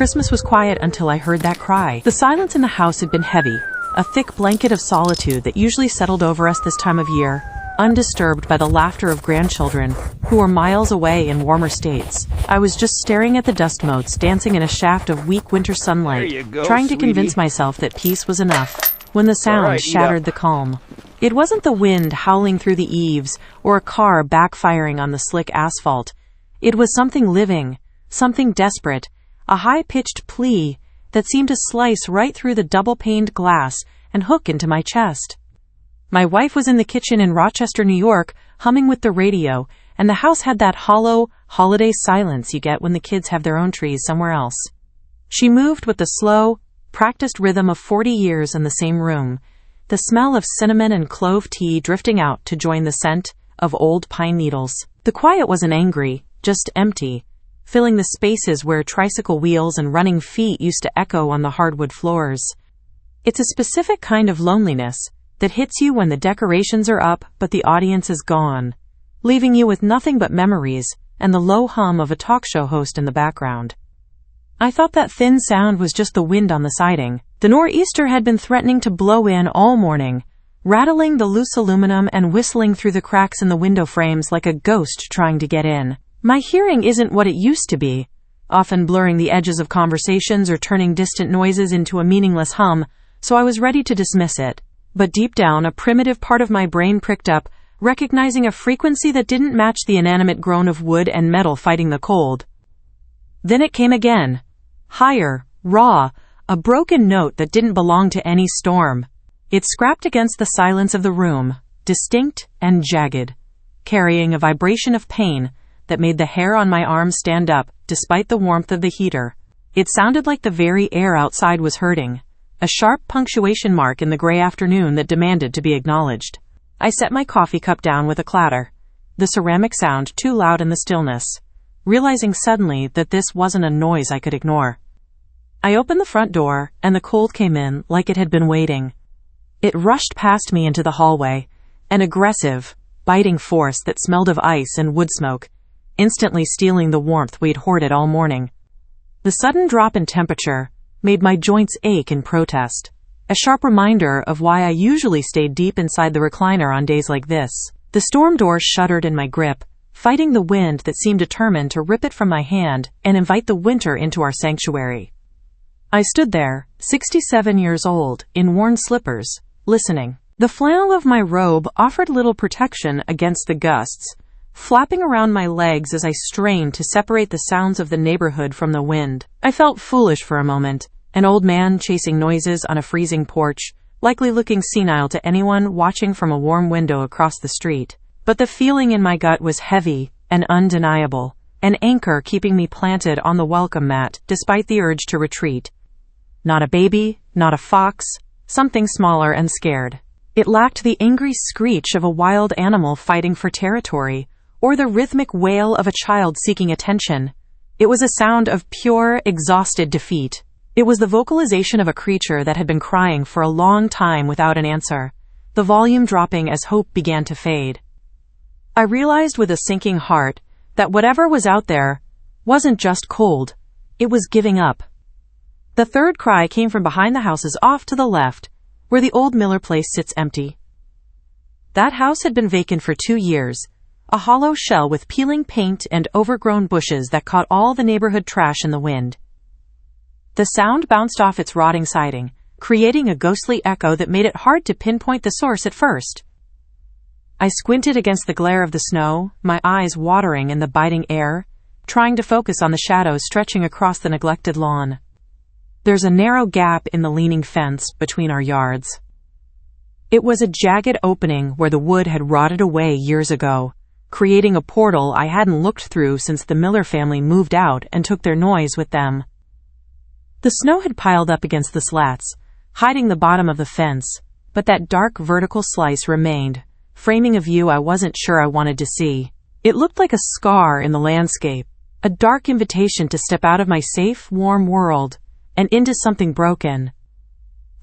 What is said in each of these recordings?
Christmas was quiet until I heard that cry. The silence in the house had been heavy, a thick blanket of solitude that usually settled over us this time of year, undisturbed by the laughter of grandchildren who were miles away in warmer states. I was just staring at the dust motes dancing in a shaft of weak winter sunlight, trying to convince myself that peace was enough, when the sound shattered the calm. It wasn't the wind howling through the eaves or a car backfiring on the slick asphalt. It was something living, something desperate, a high-pitched plea that seemed to slice right through the double-paned glass and hook into my chest. My wife was in the kitchen in Rochester, New York, humming with the radio, and the house had that hollow, holiday silence you get when the kids have their own trees somewhere else. She moved with the slow, practiced rhythm of 40 years in the same room, the smell of cinnamon and clove tea drifting out to join the scent of old pine needles. The quiet wasn't angry, just empty, filling the spaces where tricycle wheels and running feet used to echo on the hardwood floors. It's a specific kind of loneliness that hits you when the decorations are up but the audience is gone, leaving you with nothing but memories and the low hum of a talk show host in the background. I thought that thin sound was just the wind on the siding. The nor'easter had been threatening to blow in all morning, rattling the loose aluminum and whistling through the cracks in the window frames like a ghost trying to get in. My hearing isn't what it used to be, often blurring the edges of conversations or turning distant noises into a meaningless hum, so I was ready to dismiss it. But deep down, a primitive part of my brain pricked up, recognizing a frequency that didn't match the inanimate groan of wood and metal fighting the cold. Then it came again. Higher, raw, a broken note that didn't belong to any storm. It scrapped against the silence of the room, distinct and jagged, carrying a vibration of pain that made the hair on my arm stand up despite the warmth of the heater. It sounded like the very air outside was hurting, a sharp punctuation mark in the gray afternoon that demanded to be acknowledged. I set my coffee cup down with a clatter, the ceramic sound too loud in the stillness, realizing suddenly that this wasn't a noise I could ignore. I opened the front door, and the cold came in like it had been waiting. It rushed past me into the hallway, an aggressive, biting force that smelled of ice and wood smoke, instantly stealing the warmth we'd hoarded all morning. The sudden drop in temperature made my joints ache in protest, a sharp reminder of why I usually stayed deep inside the recliner on days like this. The storm door shuddered in my grip, fighting the wind that seemed determined to rip it from my hand and invite the winter into our sanctuary. I stood there, 67 years old, in worn slippers, listening. The flannel of my robe offered little protection against the gusts, flapping around my legs as I strained to separate the sounds of the neighborhood from the wind. I felt foolish for a moment, an old man chasing noises on a freezing porch, likely looking senile to anyone watching from a warm window across the street. But the feeling in my gut was heavy and undeniable, an anchor keeping me planted on the welcome mat despite the urge to retreat. Not a baby, not a fox, something smaller and scared. It lacked the angry screech of a wild animal fighting for territory, or the rhythmic wail of a child seeking attention. It was a sound of pure, exhausted defeat. It was the vocalization of a creature that had been crying for a long time without an answer, the volume dropping as hope began to fade. I realized with a sinking heart that whatever was out there wasn't just cold, it was giving up. The third cry came from behind the houses off to the left, where the old Miller place sits empty. That house had been vacant for 2 years, a hollow shell with peeling paint and overgrown bushes that caught all the neighborhood trash in the wind. The sound bounced off its rotting siding, creating a ghostly echo that made it hard to pinpoint the source at first. I squinted against the glare of the snow, my eyes watering in the biting air, trying to focus on the shadows stretching across the neglected lawn. There's a narrow gap in the leaning fence between our yards. It was a jagged opening where the wood had rotted away years ago, creating a portal I hadn't looked through since the Miller family moved out and took their noise with them. The snow had piled up against the slats, hiding the bottom of the fence, but that dark vertical slice remained, framing a view I wasn't sure I wanted to see. It looked like a scar in the landscape, a dark invitation to step out of my safe, warm world and into something broken.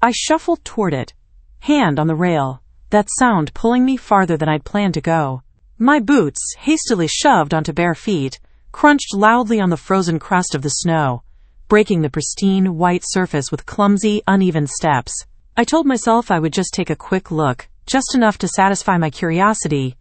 I shuffled toward it, hand on the rail, that sound pulling me farther than I'd planned to go. My boots, hastily shoved onto bare feet, crunched loudly on the frozen crust of the snow, breaking the pristine, white surface with clumsy, uneven steps. I told myself I would just take a quick look, just enough to satisfy my curiosity,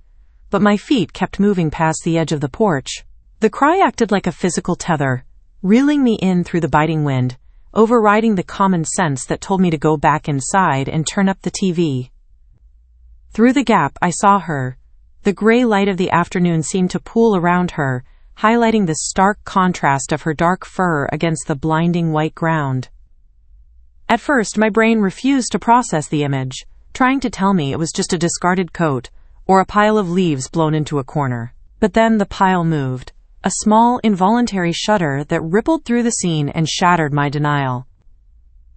but my feet kept moving past the edge of the porch. The cry acted like a physical tether, reeling me in through the biting wind, overriding the common sense that told me to go back inside and turn up the TV. Through the gap, I saw her. The gray light of the afternoon seemed to pool around her, highlighting the stark contrast of her dark fur against the blinding white ground. At first, my brain refused to process the image, trying to tell me it was just a discarded coat or a pile of leaves blown into a corner. But then the pile moved, a small, involuntary shudder that rippled through the scene and shattered my denial.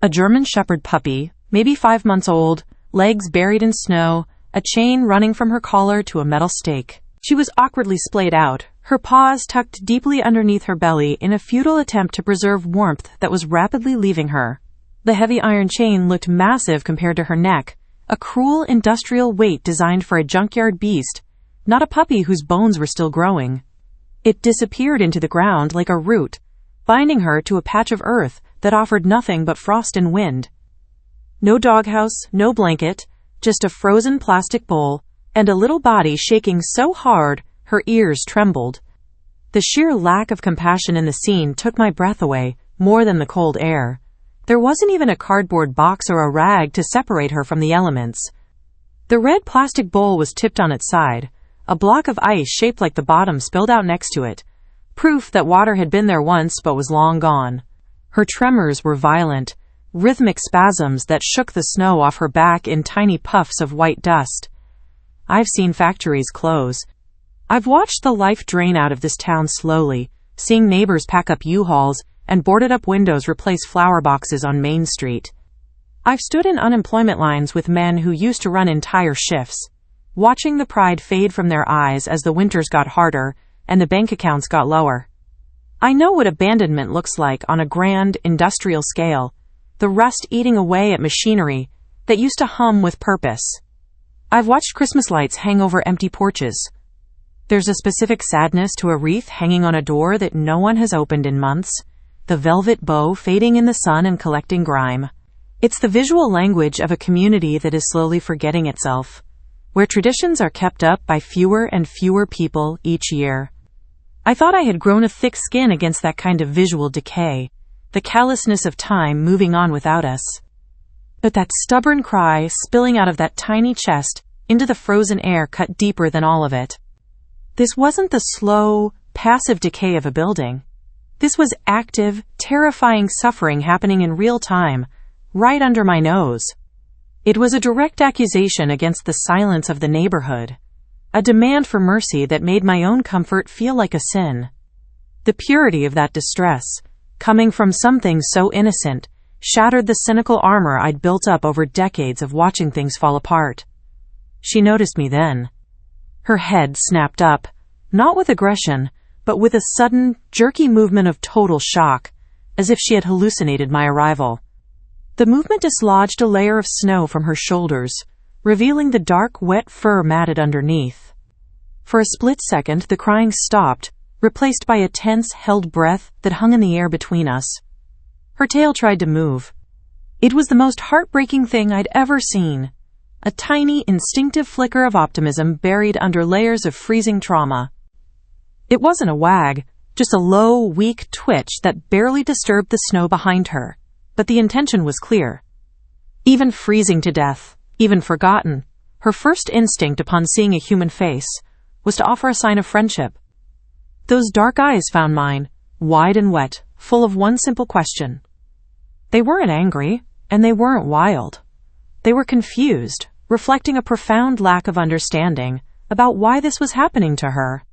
A German Shepherd puppy, maybe 5 months old, legs buried in snow, a chain running from her collar to a metal stake. She was awkwardly splayed out, her paws tucked deeply underneath her belly in a futile attempt to preserve warmth that was rapidly leaving her. The heavy iron chain looked massive compared to her neck, a cruel industrial weight designed for a junkyard beast, not a puppy whose bones were still growing. It disappeared into the ground like a root, binding her to a patch of earth that offered nothing but frost and wind. No doghouse, no blanket, just a frozen plastic bowl, and a little body shaking so hard her ears trembled. The sheer lack of compassion in the scene took my breath away, more than the cold air. There wasn't even a cardboard box or a rag to separate her from the elements. The red plastic bowl was tipped on its side. A block of ice shaped like the bottom spilled out next to it, proof that water had been there once but was long gone. Her tremors were violent, rhythmic spasms that shook the snow off her back in tiny puffs of white dust. I've seen factories close. I've watched the life drain out of this town slowly, seeing neighbors pack up U-Hauls and boarded-up windows replace flower boxes on Main Street. I've stood in unemployment lines with men who used to run entire shifts, watching the pride fade from their eyes as the winters got harder and the bank accounts got lower. I know what abandonment looks like on a grand, industrial scale, the rust eating away at machinery that used to hum with purpose. I've watched Christmas lights hang over empty porches. There's a specific sadness to a wreath hanging on a door that no one has opened in months, the velvet bow fading in the sun and collecting grime. It's the visual language of a community that is slowly forgetting itself, where traditions are kept up by fewer and fewer people each year. I thought I had grown a thick skin against that kind of visual decay, the callousness of time moving on without us. But that stubborn cry spilling out of that tiny chest into the frozen air cut deeper than all of it. This wasn't the slow, passive decay of a building. This was active, terrifying suffering happening in real time, right under my nose. It was a direct accusation against the silence of the neighborhood, a demand for mercy that made my own comfort feel like a sin. The purity of that distress, coming from something so innocent, shattered the cynical armor I'd built up over decades of watching things fall apart. She noticed me then. Her head snapped up, not with aggression, but with a sudden, jerky movement of total shock, as if she had hallucinated my arrival. The movement dislodged a layer of snow from her shoulders, revealing the dark, wet fur matted underneath. For a split second, the crying stopped, replaced by a tense, held breath that hung in the air between us. Her tail tried to move. It was the most heartbreaking thing I'd ever seen. A tiny, instinctive flicker of optimism buried under layers of freezing trauma. It wasn't a wag, just a low, weak twitch that barely disturbed the snow behind her, but the intention was clear. Even freezing to death, even forgotten, her first instinct upon seeing a human face was to offer a sign of friendship. Those dark eyes found mine, wide and wet, full of one simple question. They weren't angry, and they weren't wild. They were confused, reflecting a profound lack of understanding about why this was happening to her.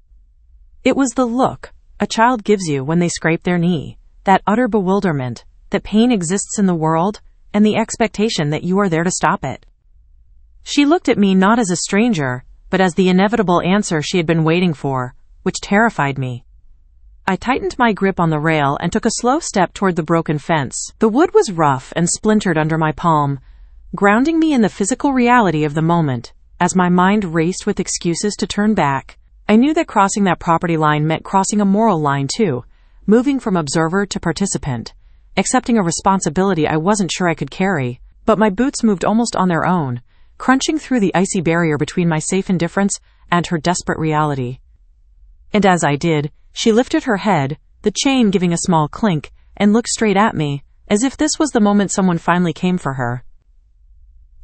It was the look a child gives you when they scrape their knee, that utter bewilderment that pain exists in the world and the expectation that you are there to stop it. She looked at me not as a stranger, but as the inevitable answer she had been waiting for, which terrified me. I tightened my grip on the rail and took a slow step toward the broken fence. The wood was rough and splintered under my palm, grounding me in the physical reality of the moment. As my mind raced with excuses to turn back, I knew that crossing that property line meant crossing a moral line too, moving from observer to participant, accepting a responsibility I wasn't sure I could carry. But my boots moved almost on their own, crunching through the icy barrier between my safe indifference and her desperate reality. And as I did, she lifted her head, the chain giving a small clink, and looked straight at me, as if this was the moment someone finally came for her.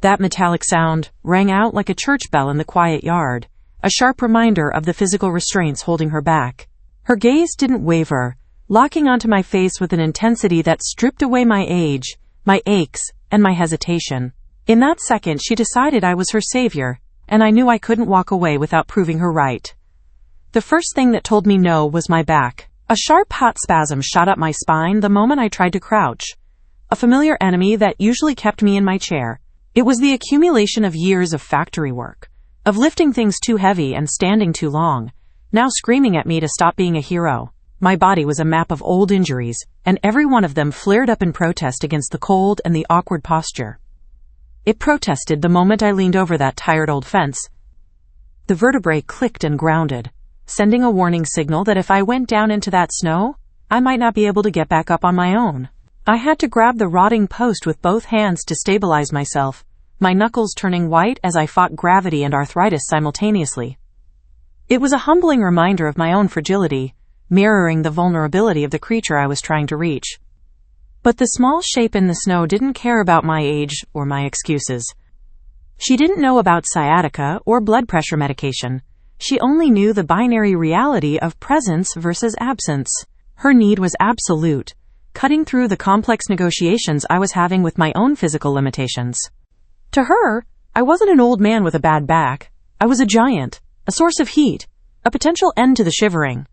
That metallic sound rang out like a church bell in the quiet yard, a sharp reminder of the physical restraints holding her back. Her gaze didn't waver, locking onto my face with an intensity that stripped away my age, my aches, and my hesitation. In that second, she decided I was her savior, and I knew I couldn't walk away without proving her right. The first thing that told me no was my back. A sharp hot spasm shot up my spine the moment I tried to crouch. A familiar enemy that usually kept me in my chair. It was the accumulation of years of factory work, of lifting things too heavy and standing too long, now screaming at me to stop being a hero. My body was a map of old injuries, and every one of them flared up in protest against the cold and the awkward posture. It protested the moment I leaned over that tired old fence. The vertebrae clicked and grounded, sending a warning signal that if I went down into that snow, I might not be able to get back up on my own. I had to grab the rotting post with both hands to stabilize myself, my knuckles turning white as I fought gravity and arthritis simultaneously. It was a humbling reminder of my own fragility, mirroring the vulnerability of the creature I was trying to reach. But the small shape in the snow didn't care about my age or my excuses. She didn't know about sciatica or blood pressure medication. She only knew the binary reality of presence versus absence. Her need was absolute, cutting through the complex negotiations I was having with my own physical limitations. To her, I wasn't an old man with a bad back. I was a giant, a source of heat, a potential end to the shivering.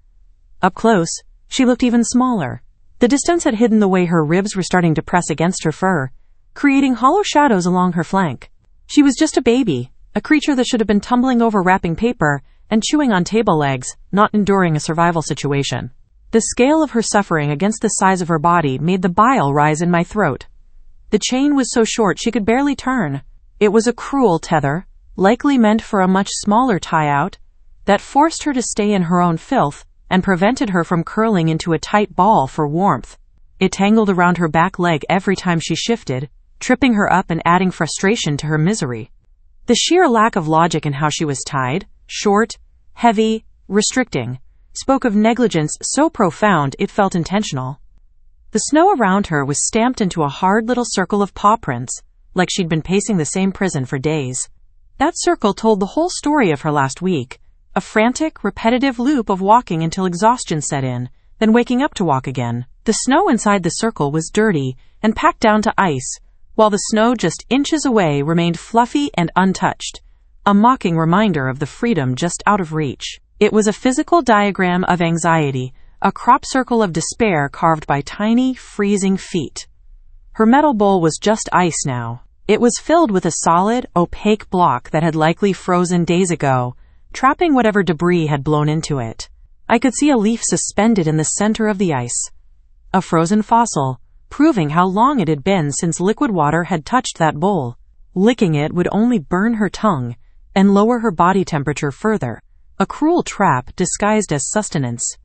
Up close, she looked even smaller. The distance had hidden the way her ribs were starting to press against her fur, creating hollow shadows along her flank. She was just a baby, a creature that should have been tumbling over wrapping paper and chewing on table legs, not enduring a survival situation. The scale of her suffering against the size of her body made the bile rise in my throat. The chain was so short she could barely turn. It was a cruel tether, likely meant for a much smaller tie-out, that forced her to stay in her own filth and prevented her from curling into a tight ball for warmth. It tangled around her back leg every time she shifted, tripping her up and adding frustration to her misery. The sheer lack of logic in how she was tied, short, heavy, restricting, spoke of negligence so profound it felt intentional. The snow around her was stamped into a hard little circle of paw prints, like she'd been pacing the same prison for days. That circle told the whole story of her last week, a frantic, repetitive loop of walking until exhaustion set in, then waking up to walk again. The snow inside the circle was dirty and packed down to ice, while the snow just inches away remained fluffy and untouched, a mocking reminder of the freedom just out of reach. It was a physical diagram of anxiety, a crop circle of despair carved by tiny, freezing feet. Her metal bowl was just ice now. It was filled with a solid, opaque block that had likely frozen days ago, trapping whatever debris had blown into it. I could see a leaf suspended in the center of the ice. A frozen fossil, proving how long it had been since liquid water had touched that bowl. Licking it would only burn her tongue and lower her body temperature further. A cruel trap disguised as sustenance.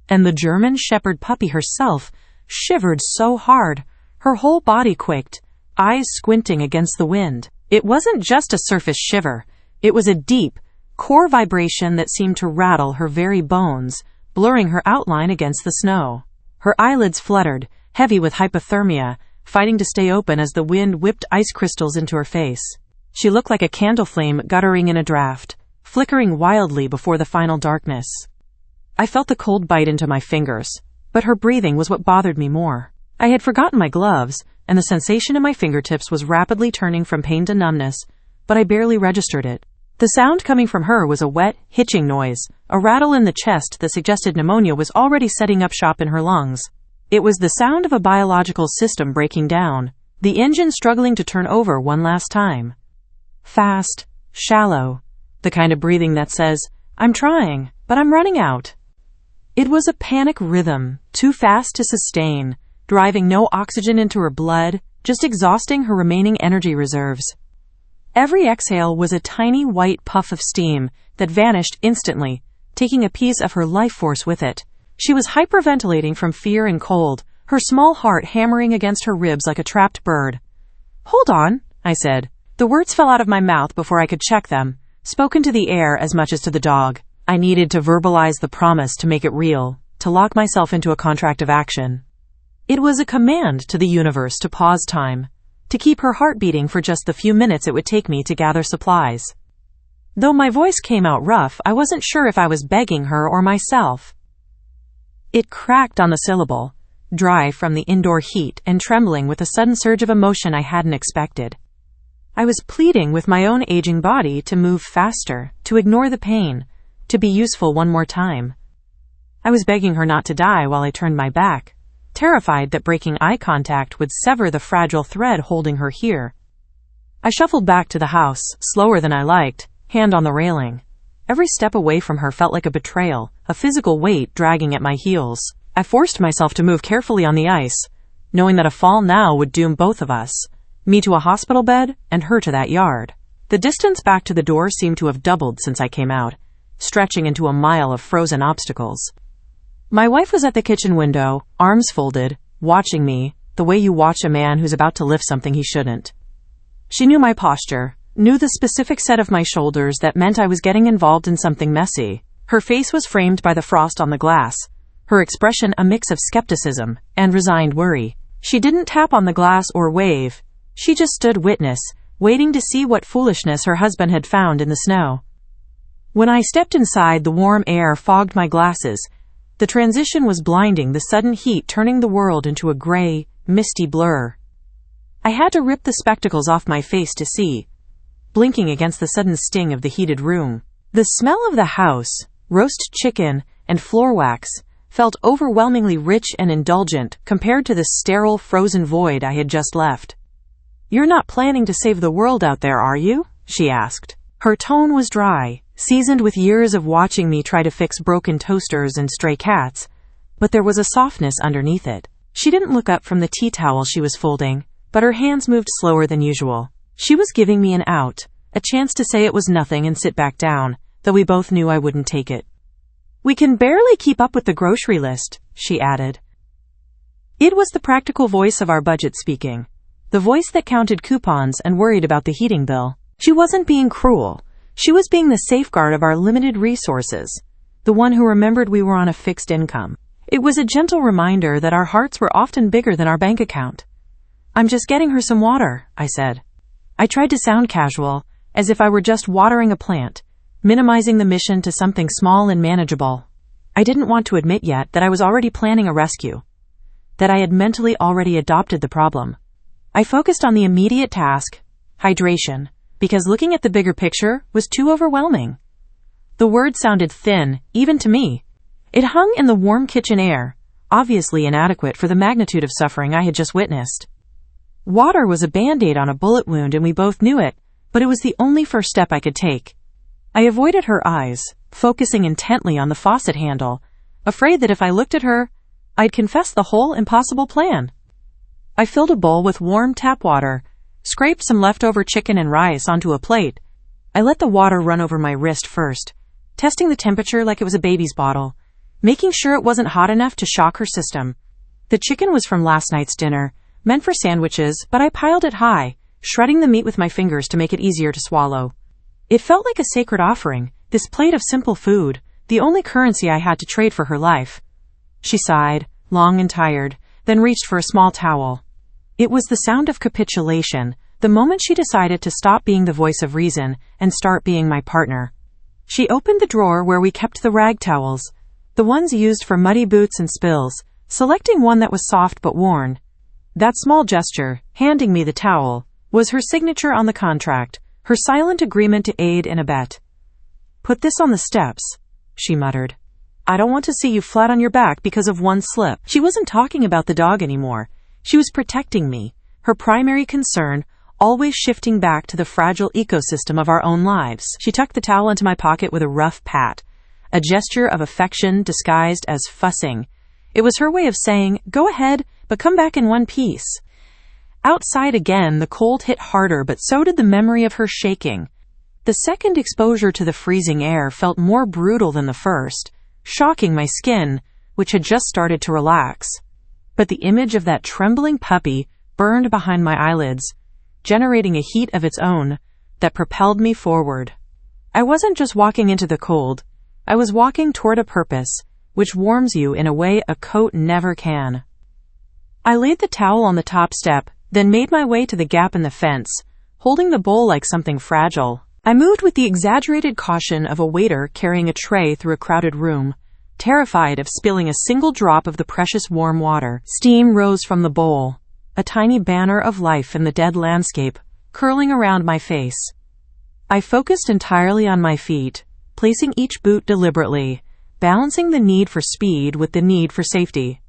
And the German Shepherd puppy herself shivered so hard, her whole body quaked, eyes squinting against the wind. It wasn't just a surface shiver. It was a deep, core vibration that seemed to rattle her very bones, blurring her outline against the snow. Her eyelids fluttered, heavy with hypothermia, fighting to stay open as the wind whipped ice crystals into her face. She looked like a candle flame guttering in a draft, flickering wildly before the final darkness. I felt the cold bite into my fingers, but her breathing was what bothered me more. I had forgotten my gloves, and the sensation in my fingertips was rapidly turning from pain to numbness, but I barely registered it. The sound coming from her was a wet, hitching noise, a rattle in the chest that suggested pneumonia was already setting up shop in her lungs. It was the sound of a biological system breaking down, the engine struggling to turn over one last time. Fast, shallow, the kind of breathing that says, "I'm trying, but I'm running out." It was a panic rhythm, too fast to sustain, driving no oxygen into her blood, just exhausting her remaining energy reserves. Every exhale was a tiny white puff of steam that vanished instantly, taking a piece of her life force with it. She was hyperventilating from fear and cold, her small heart hammering against her ribs like a trapped bird. "Hold on," I said. The words fell out of my mouth before I could check them, spoken to the air as much as to the dog. I needed to verbalize the promise to make it real, to lock myself into a contract of action. It was a command to the universe to pause time, to keep her heart beating for just the few minutes it would take me to gather supplies. Though my voice came out rough, I wasn't sure if I was begging her or myself. It cracked on the syllable, dry from the indoor heat and trembling with a sudden surge of emotion I hadn't expected. I was pleading with my own aging body to move faster, to ignore the pain, to be useful one more time. I was begging her not to die while I turned my back, terrified that breaking eye contact would sever the fragile thread holding her here. I shuffled back to the house, slower than I liked, hand on the railing. Every step away from her felt like a betrayal, a physical weight dragging at my heels. I forced myself to move carefully on the ice, knowing that a fall now would doom both of us, me to a hospital bed and her to that yard. The distance back to the door seemed to have doubled since I came out, stretching into a mile of frozen obstacles. My wife was at the kitchen window, arms folded, watching me, the way you watch a man who's about to lift something he shouldn't. She knew my posture, knew the specific set of my shoulders that meant I was getting involved in something messy. Her face was framed by the frost on the glass, her expression a mix of skepticism and resigned worry. She didn't tap on the glass or wave. She just stood witness, waiting to see what foolishness her husband had found in the snow. When I stepped inside, the warm air fogged my glasses. The transition was blinding, the sudden heat turning the world into a gray, misty blur. I had to rip the spectacles off my face to see, blinking against the sudden sting of the heated room. The smell of the house, roast chicken, and floor wax felt overwhelmingly rich and indulgent compared to the sterile, frozen void I had just left. "You're not planning to save the world out there, are you?" she asked. Her tone was dry, seasoned with years of watching me try to fix broken toasters and stray cats, but there was a softness underneath it. She didn't look up from the tea towel she was folding, but her hands moved slower than usual. She was giving me an out, a chance to say it was nothing and sit back down, though we both knew I wouldn't take it. "We can barely keep up with the grocery list," she added. It was the practical voice of our budget speaking, the voice that counted coupons and worried about the heating bill. She wasn't being cruel. She was being the safeguard of our limited resources, the one who remembered we were on a fixed income. It was a gentle reminder that our hearts were often bigger than our bank account. "I'm just getting her some water," I said. I tried to sound casual, as if I were just watering a plant, minimizing the mission to something small and manageable. I didn't want to admit yet that I was already planning a rescue, that I had mentally already adopted the problem. I focused on the immediate task, hydration, because looking at the bigger picture was too overwhelming. The word sounded thin, even to me. It hung in the warm kitchen air, obviously inadequate for the magnitude of suffering I had just witnessed. Water was a band-aid on a bullet wound, and we both knew it, but it was the only first step I could take. I avoided her eyes, focusing intently on the faucet handle, afraid that if I looked at her, I'd confess the whole impossible plan. I filled a bowl with warm tap water, scraped some leftover chicken and rice onto a plate. I let the water run over my wrist first, testing the temperature like it was a baby's bottle, making sure it wasn't hot enough to shock her system. The chicken was from last night's dinner, meant for sandwiches, but I piled it high, shredding the meat with my fingers to make it easier to swallow. It felt like a sacred offering, this plate of simple food, the only currency I had to trade for her life. She sighed, long and tired, then reached for a small towel. It was the sound of capitulation, the moment she decided to stop being the voice of reason and start being my partner. She opened the drawer where we kept the rag towels, the ones used for muddy boots and spills, selecting one that was soft but worn. That small gesture, handing me the towel, was her signature on the contract, her silent agreement to aid and abet. "Put this on the steps," she muttered. "I don't want to see you flat on your back because of one slip." She wasn't talking about the dog anymore. She was protecting me, her primary concern, always shifting back to the fragile ecosystem of our own lives. She tucked the towel into my pocket with a rough pat, a gesture of affection disguised as fussing. It was her way of saying, "Go ahead, but come back in one piece." Outside again, the cold hit harder, but so did the memory of her shaking. The second exposure to the freezing air felt more brutal than the first, shocking my skin, which had just started to relax. but the image of that trembling puppy burned behind my eyelids, generating a heat of its own that propelled me forward. I wasn't just walking into the cold, I was walking toward a purpose, which warms you in a way a coat never can. I laid the towel on the top step, then made my way to the gap in the fence, holding the bowl like something fragile. I moved with the exaggerated caution of a waiter carrying a tray through a crowded room, terrified of spilling a single drop of the precious warm water. Steam rose from the bowl, a tiny banner of life in the dead landscape, curling around my face. I focused entirely on my feet, placing each boot deliberately, balancing the need for speed with the need for safety.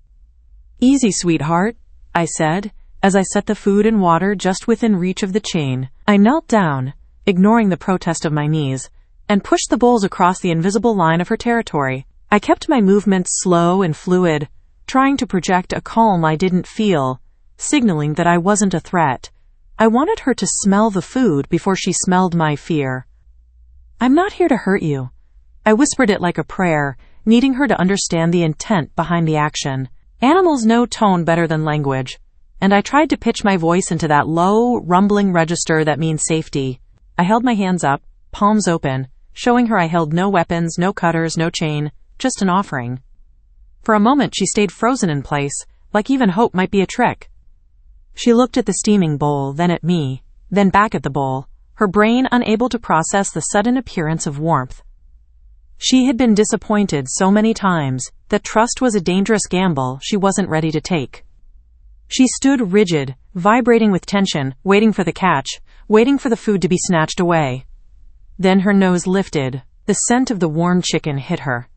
"Easy, sweetheart," I said, as I set the food and water just within reach of the chain. I knelt down, ignoring the protest of my knees, and pushed the bowls across the invisible line of her territory. I kept my movements slow and fluid, trying to project a calm I didn't feel, signaling that I wasn't a threat. I wanted her to smell the food before she smelled my fear. "I'm not here to hurt you." I whispered it like a prayer, needing her to understand the intent behind the action. Animals know tone better than language, and I tried to pitch my voice into that low, rumbling register that means safety. I held my hands up, palms open, showing her I held no weapons, no cutters, no chain, just an offering. For a moment she stayed frozen in place, like even hope might be a trick. She looked at the steaming bowl, then at me, then back at the bowl, her brain unable to process the sudden appearance of warmth. She had been disappointed so many times that trust was a dangerous gamble she wasn't ready to take. She stood rigid, vibrating with tension, waiting for the catch, waiting for the food to be snatched away. Then her nose lifted. The scent of the warm chicken hit her,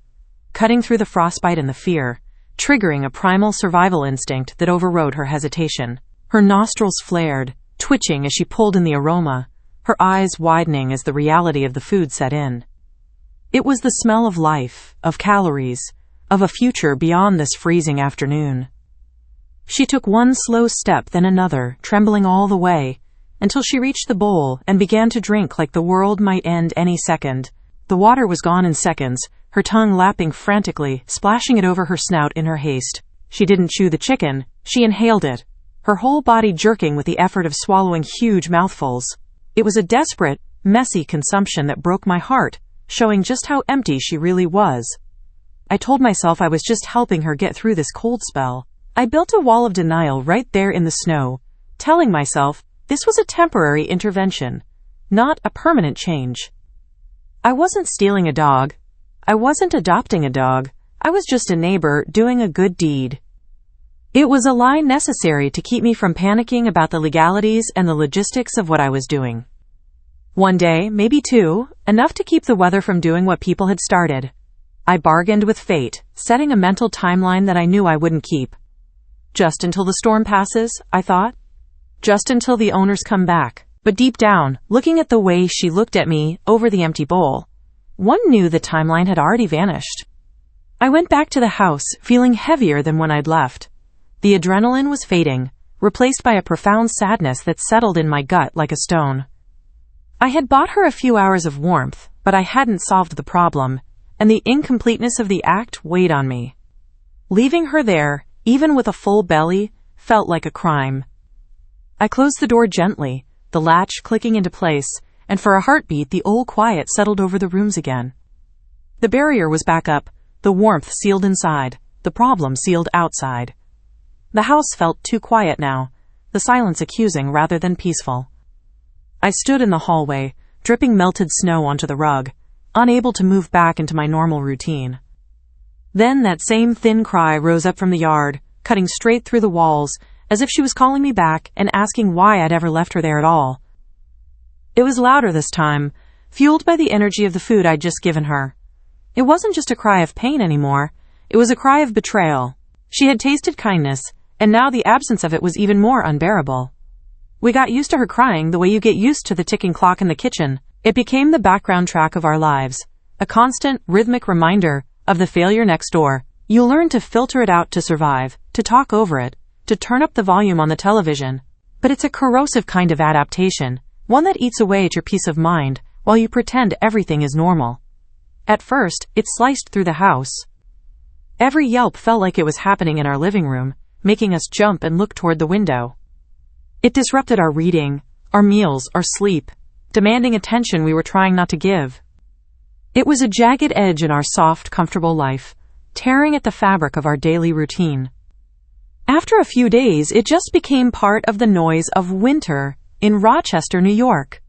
cutting through the frostbite and the fear, triggering a primal survival instinct that overrode her hesitation. Her nostrils flared, twitching as she pulled in the aroma, her eyes widening as the reality of the food set in. It was the smell of life, of calories, of a future beyond this freezing afternoon. She took one slow step, then another, trembling all the way, until she reached the bowl and began to drink like the world might end any second. The water was gone in seconds, her tongue lapping frantically, splashing it over her snout in her haste. She didn't chew the chicken, she inhaled it, her whole body jerking with the effort of swallowing huge mouthfuls. It was a desperate, messy consumption that broke my heart, showing just how empty she really was. I told myself I was just helping her get through this cold spell. I built a wall of denial right there in the snow, telling myself this was a temporary intervention, not a permanent change. I wasn't stealing a dog. I wasn't adopting a dog. I was just a neighbor doing a good deed. It was a lie necessary to keep me from panicking about the legalities and the logistics of what I was doing. One day, maybe two, enough to keep the weather from doing what people had started. I bargained with fate, setting a mental timeline that I knew I wouldn't keep. Just until the storm passes, I thought. Just until the owners come back. But deep down, looking at the way she looked at me over the empty bowl, one knew the timeline had already vanished. I went back to the house, feeling heavier than when I'd left. The adrenaline was fading, replaced by a profound sadness that settled in my gut like a stone. I had bought her a few hours of warmth, but I hadn't solved the problem, and the incompleteness of the act weighed on me. Leaving her there, even with a full belly, felt like a crime. I closed the door gently, the latch clicking into place, and for a heartbeat the old quiet settled over the rooms again. The barrier was back up, the warmth sealed inside, the problem sealed outside. The house felt too quiet now, the silence accusing rather than peaceful. I stood in the hallway, dripping melted snow onto the rug, unable to move back into my normal routine. Then that same thin cry rose up from the yard, cutting straight through the walls, as if she was calling me back and asking why I'd ever left her there at all. It was louder this time, fueled by the energy of the food I'd just given her. It wasn't just a cry of pain anymore, it was a cry of betrayal. She had tasted kindness, and now the absence of it was even more unbearable. We got used to her crying the way you get used to the ticking clock in the kitchen. It became the background track of our lives, a constant, rhythmic reminder of the failure next door. You learn to filter it out to survive, to talk over it, to turn up the volume on the television. But it's a corrosive kind of adaptation, one that eats away at your peace of mind while you pretend everything is normal. At first, it sliced through the house. Every yelp felt like it was happening in our living room, making us jump and look toward the window. It disrupted our reading, our meals, our sleep, demanding attention we were trying not to give. It was a jagged edge in our soft, comfortable life, tearing at the fabric of our daily routine. After a few days, it just became part of the noise of winter in Rochester, New York.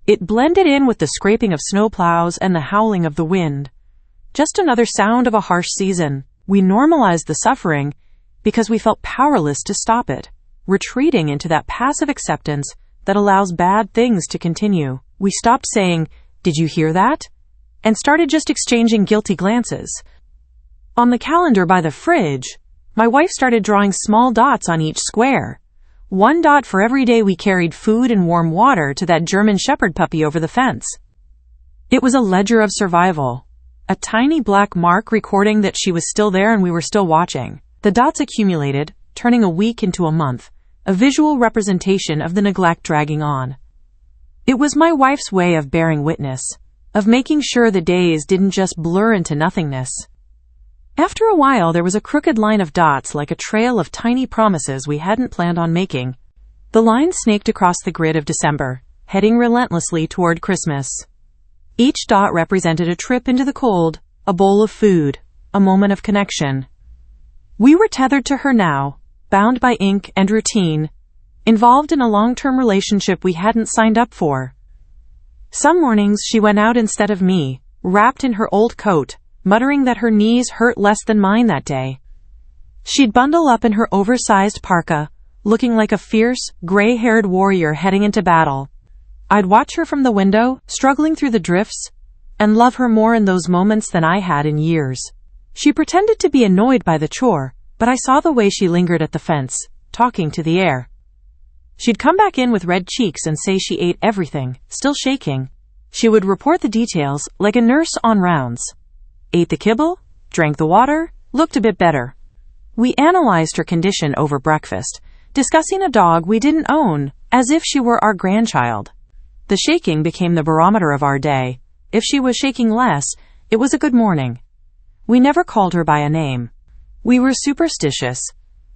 It blended in with the scraping of snowplows and the howling of the wind. Just another sound of a harsh season. We normalized the suffering because we felt powerless to stop it, retreating into that passive acceptance that allows bad things to continue. We stopped saying, "Did you hear that?" and started just exchanging guilty glances. On the calendar by the fridge, my wife started drawing small dots on each square. One dot for every day we carried food and warm water to that German Shepherd puppy over the fence. It was a ledger of survival, a tiny black mark recording that she was still there and we were still watching. The dots accumulated, turning a week into a month, a visual representation of the neglect dragging on. It was my wife's way of bearing witness, of making sure the days didn't just blur into nothingness. After a while, there was a crooked line of dots like a trail of tiny promises we hadn't planned on making. The line snaked across the grid of December, heading relentlessly toward Christmas. Each dot represented a trip into the cold, a bowl of food, a moment of connection. We were tethered to her now, bound by ink and routine, involved in a long-term relationship we hadn't signed up for. Some mornings she went out instead of me, wrapped in her old coat, muttering that her knees hurt less than mine that day. She'd bundle up in her oversized parka, looking like a fierce, gray-haired warrior heading into battle. I'd watch her from the window, struggling through the drifts, and love her more in those moments than I had in years. She pretended to be annoyed by the chore, but I saw the way she lingered at the fence, talking to the air. She'd come back in with red cheeks and say she ate everything, still shaking. She would report the details, like a nurse on rounds. Ate the kibble, drank the water, looked a bit better. We analyzed her condition over breakfast, discussing a dog we didn't own, as if she were our grandchild. The shaking became the barometer of our day. If she was shaking less, it was a good morning. We never called her by a name. We were superstitious,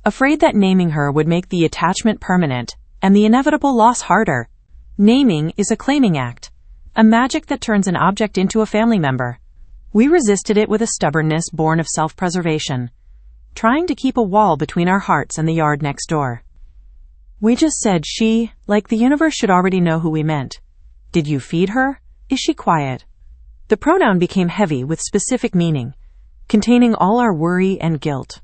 afraid that naming her would make the attachment permanent and the inevitable loss harder. Naming is a claiming act, a magic that turns an object into a family member. We resisted it with a stubbornness born of self-preservation, trying to keep a wall between our hearts and the yard next door. We just said she, like the universe should already know who we meant. Did you feed her? Is she quiet? The pronoun became heavy with specific meaning, containing all our worry and guilt.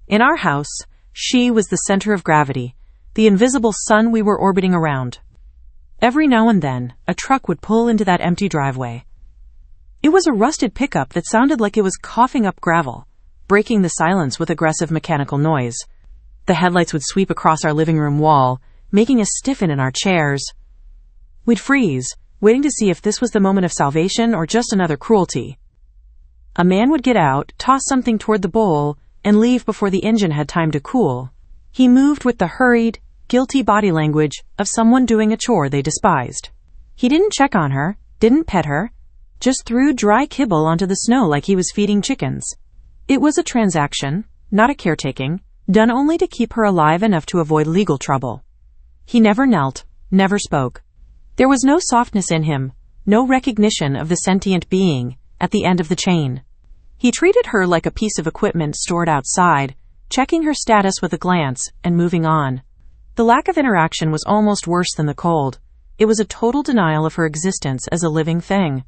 In our house, she was the center of gravity, the invisible sun we were orbiting around. Every now and then, a truck would pull into that empty driveway. It was a rusted pickup that sounded like it was coughing up gravel, breaking the silence with aggressive mechanical noise. The headlights would sweep across our living room wall, making us stiffen in our chairs. We'd freeze, waiting to see if this was the moment of salvation or just another cruelty. A man would get out, toss something toward the bowl, and leave before the engine had time to cool. He moved with the hurried, guilty body language of someone doing a chore they despised. He didn't check on her, didn't pet her, just threw dry kibble onto the snow like he was feeding chickens. It was a transaction, not a caretaking, done only to keep her alive enough to avoid legal trouble. He never knelt, never spoke. There was no softness in him, no recognition of the sentient being at the end of the chain. He treated her like a piece of equipment stored outside, checking her status with a glance and moving on. The lack of interaction was almost worse than the cold. It was a total denial of her existence as a living thing.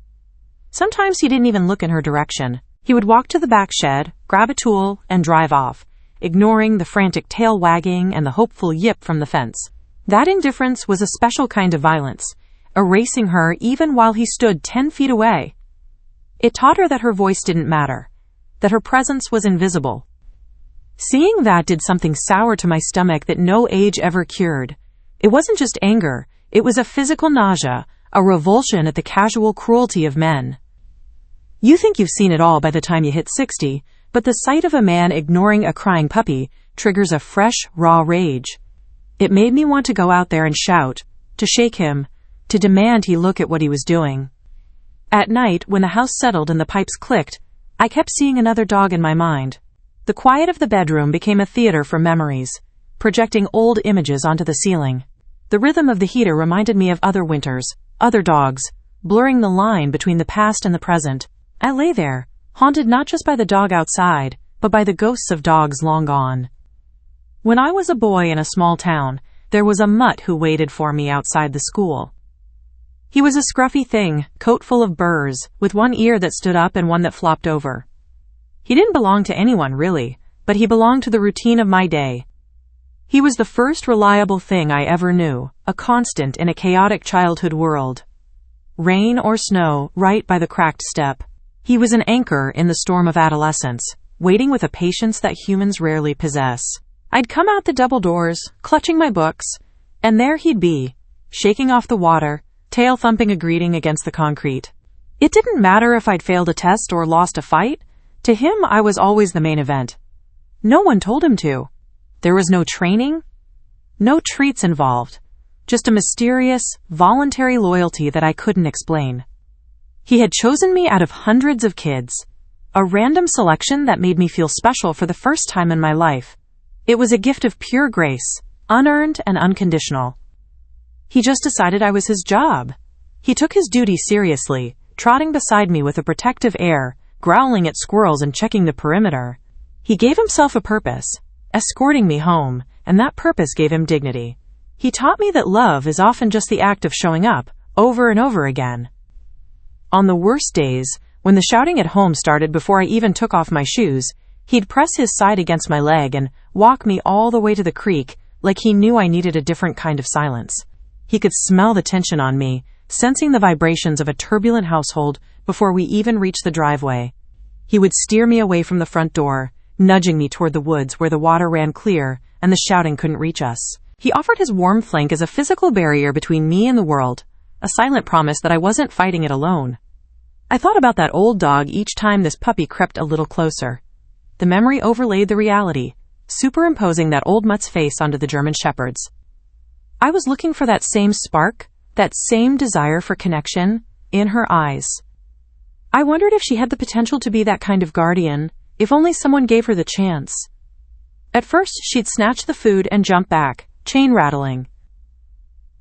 Sometimes he didn't even look in her direction. He would walk to the back shed, grab a tool, and drive off, ignoring the frantic tail wagging and the hopeful yip from the fence. That indifference was a special kind of violence, erasing her even while he stood 10 feet away. It taught her that her voice didn't matter, that her presence was invisible. Seeing that did something sour to my stomach that no age ever cured. It wasn't just anger, it was a physical nausea, a revulsion at the casual cruelty of men. You think you've seen it all by the time you hit 60, but the sight of a man ignoring a crying puppy triggers a fresh, raw rage. It made me want to go out there and shout, to shake him, to demand he look at what he was doing. At night, when the house settled and the pipes clicked, I kept seeing another dog in my mind. The quiet of the bedroom became a theater for memories, projecting old images onto the ceiling. The rhythm of the heater reminded me of other winters, other dogs, blurring the line between the past and the present. I lay there, haunted not just by the dog outside, but by the ghosts of dogs long gone. When I was a boy in a small town, there was a mutt who waited for me outside the school. He was a scruffy thing, coat full of burrs, with one ear that stood up and one that flopped over. He didn't belong to anyone, really, but he belonged to the routine of my day. He was the first reliable thing I ever knew, a constant in a chaotic childhood world. Rain or snow, right by the cracked step. He was an anchor in the storm of adolescence, waiting with a patience that humans rarely possess. I'd come out the double doors, clutching my books, and there he'd be, shaking off the water, tail thumping a greeting against the concrete. It didn't matter if I'd failed a test or lost a fight. To him, I was always the main event. No one told him to. There was no training, no treats involved, just a mysterious, voluntary loyalty that I couldn't explain. He had chosen me out of hundreds of kids, a random selection that made me feel special for the first time in my life. It was a gift of pure grace, unearned and unconditional. He just decided I was his job. He took his duty seriously, trotting beside me with a protective air, growling at squirrels and checking the perimeter. He gave himself a purpose, escorting me home, and that purpose gave him dignity. He taught me that love is often just the act of showing up, over and over again. On the worst days, when the shouting at home started before I even took off my shoes, he'd press his side against my leg and walk me all the way to the creek, like he knew I needed a different kind of silence. He could smell the tension on me, sensing the vibrations of a turbulent household before we even reached the driveway. He would steer me away from the front door, nudging me toward the woods where the water ran clear and the shouting couldn't reach us. He offered his warm flank as a physical barrier between me and the world, a silent promise that I wasn't fighting it alone. I thought about that old dog each time this puppy crept a little closer. The memory overlaid the reality, superimposing that old mutt's face onto the German shepherd's. I was looking for that same spark, that same desire for connection, in her eyes. I wondered if she had the potential to be that kind of guardian, if only someone gave her the chance. At first, she'd snatch the food and jump back, chain rattling.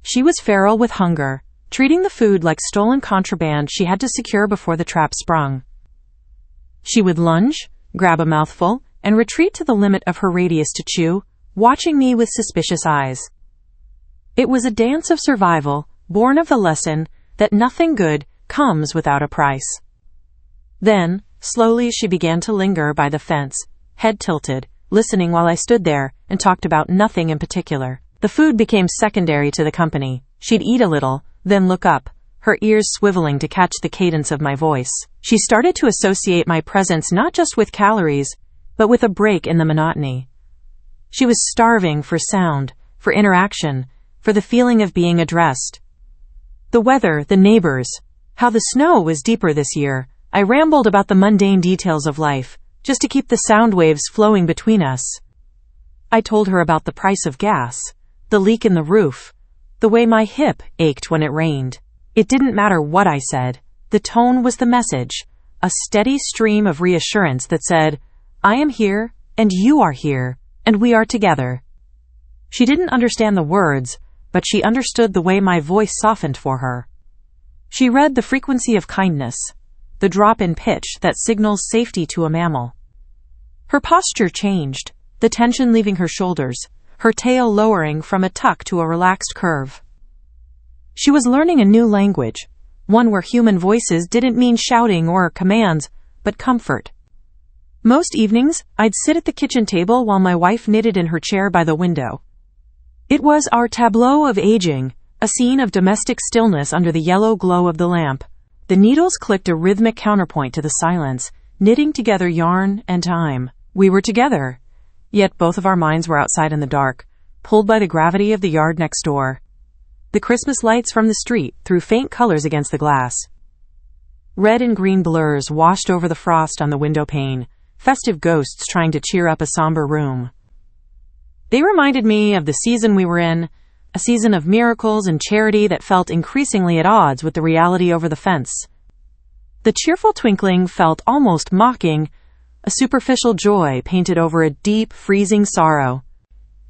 She was feral with hunger, treating the food like stolen contraband she had to secure before the trap sprung. She would lunge, grab a mouthful, and retreat to the limit of her radius to chew, watching me with suspicious eyes. It was a dance of survival, born of the lesson that nothing good comes without a price. Then, slowly she began to linger by the fence, head tilted, listening while I stood there and talked about nothing in particular. The food became secondary to the company. She'd eat a little, then look up, her ears swiveling to catch the cadence of my voice. She started to associate my presence not just with calories, but with a break in the monotony. She was starving for sound, for interaction, for the feeling of being addressed. The weather, the neighbors, how the snow was deeper this year. I rambled about the mundane details of life, just to keep the sound waves flowing between us. I told her about the price of gas, the leak in the roof, the way my hip ached when it rained. It didn't matter what I said. The tone was the message, a steady stream of reassurance that said, I am here, and you are here, and we are together. She didn't understand the words, but she understood the way my voice softened for her. She read the frequency of kindness, the drop in pitch that signals safety to a mammal. Her posture changed, the tension leaving her shoulders, her tail lowering from a tuck to a relaxed curve. She was learning a new language, one where human voices didn't mean shouting or commands, but comfort. Most evenings, I'd sit at the kitchen table while my wife knitted in her chair by the window. It was our tableau of aging, a scene of domestic stillness under the yellow glow of the lamp. The needles clicked a rhythmic counterpoint to the silence, knitting together yarn and time. We were together, yet both of our minds were outside in the dark, pulled by the gravity of the yard next door. The Christmas lights from the street threw faint colors against the glass. Red and green blurs washed over the frost on the window pane, festive ghosts trying to cheer up a somber room. They reminded me of the season we were in, a season of miracles and charity that felt increasingly at odds with the reality over the fence. The cheerful twinkling felt almost mocking, a superficial joy painted over a deep, freezing sorrow.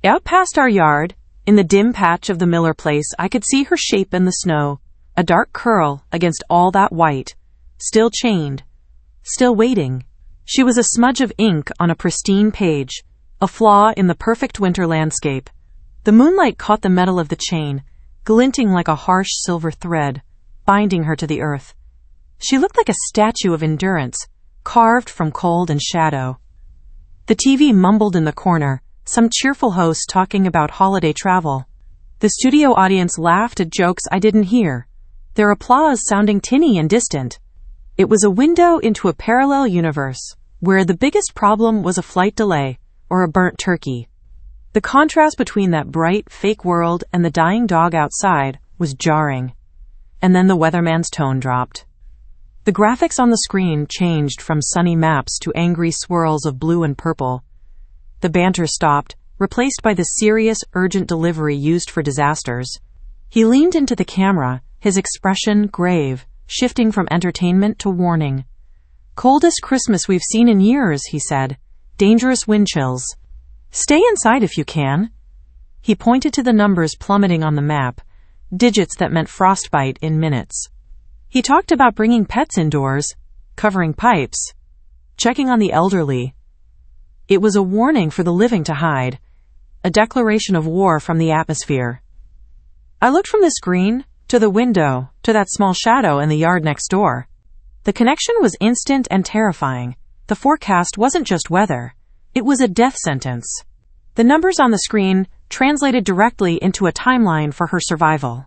Out past our yard, in the dim patch of the Miller place, I could see her shape in the snow, a dark curl against all that white, still chained, still waiting. She was a smudge of ink on a pristine page, a flaw in the perfect winter landscape. The moonlight caught the metal of the chain, glinting like a harsh silver thread, binding her to the earth. She looked like a statue of endurance, carved from cold and shadow. The TV mumbled in the corner, some cheerful host talking about holiday travel. The studio audience laughed at jokes I didn't hear, their applause sounding tinny and distant. It was a window into a parallel universe, where the biggest problem was a flight delay or a burnt turkey. The contrast between that bright, fake world and the dying dog outside was jarring. And then the weatherman's tone dropped. The graphics on the screen changed from sunny maps to angry swirls of blue and purple. The banter stopped, replaced by the serious, urgent delivery used for disasters. He leaned into the camera, his expression grave, shifting from entertainment to warning. "Coldest Christmas we've seen in years," he said. "Dangerous wind chills. Stay inside if you can." He pointed to the numbers plummeting on the map, digits that meant frostbite in minutes. He talked about bringing pets indoors, covering pipes, checking on the elderly. It was a warning for the living to hide, a declaration of war from the atmosphere. I looked from the screen, to the window, to that small shadow in the yard next door. The connection was instant and terrifying. The forecast wasn't just weather. It was a death sentence. The numbers on the screen translated directly into a timeline for her survival.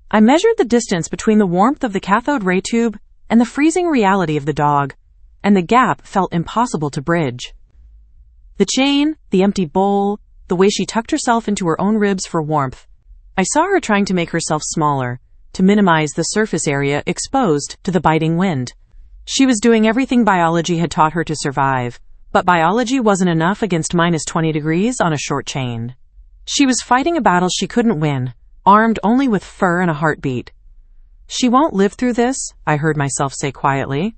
I measured the distance between the warmth of the cathode ray tube and the freezing reality of the dog, and the gap felt impossible to bridge. The chain, the empty bowl, the way she tucked herself into her own ribs for warmth. I saw her trying to make herself smaller, to minimize the surface area exposed to the biting wind. She was doing everything biology had taught her to survive, but biology wasn't enough against minus 20 degrees on a short chain. She was fighting a battle she couldn't win, armed only with fur and a heartbeat. "She won't live through this," I heard myself say quietly.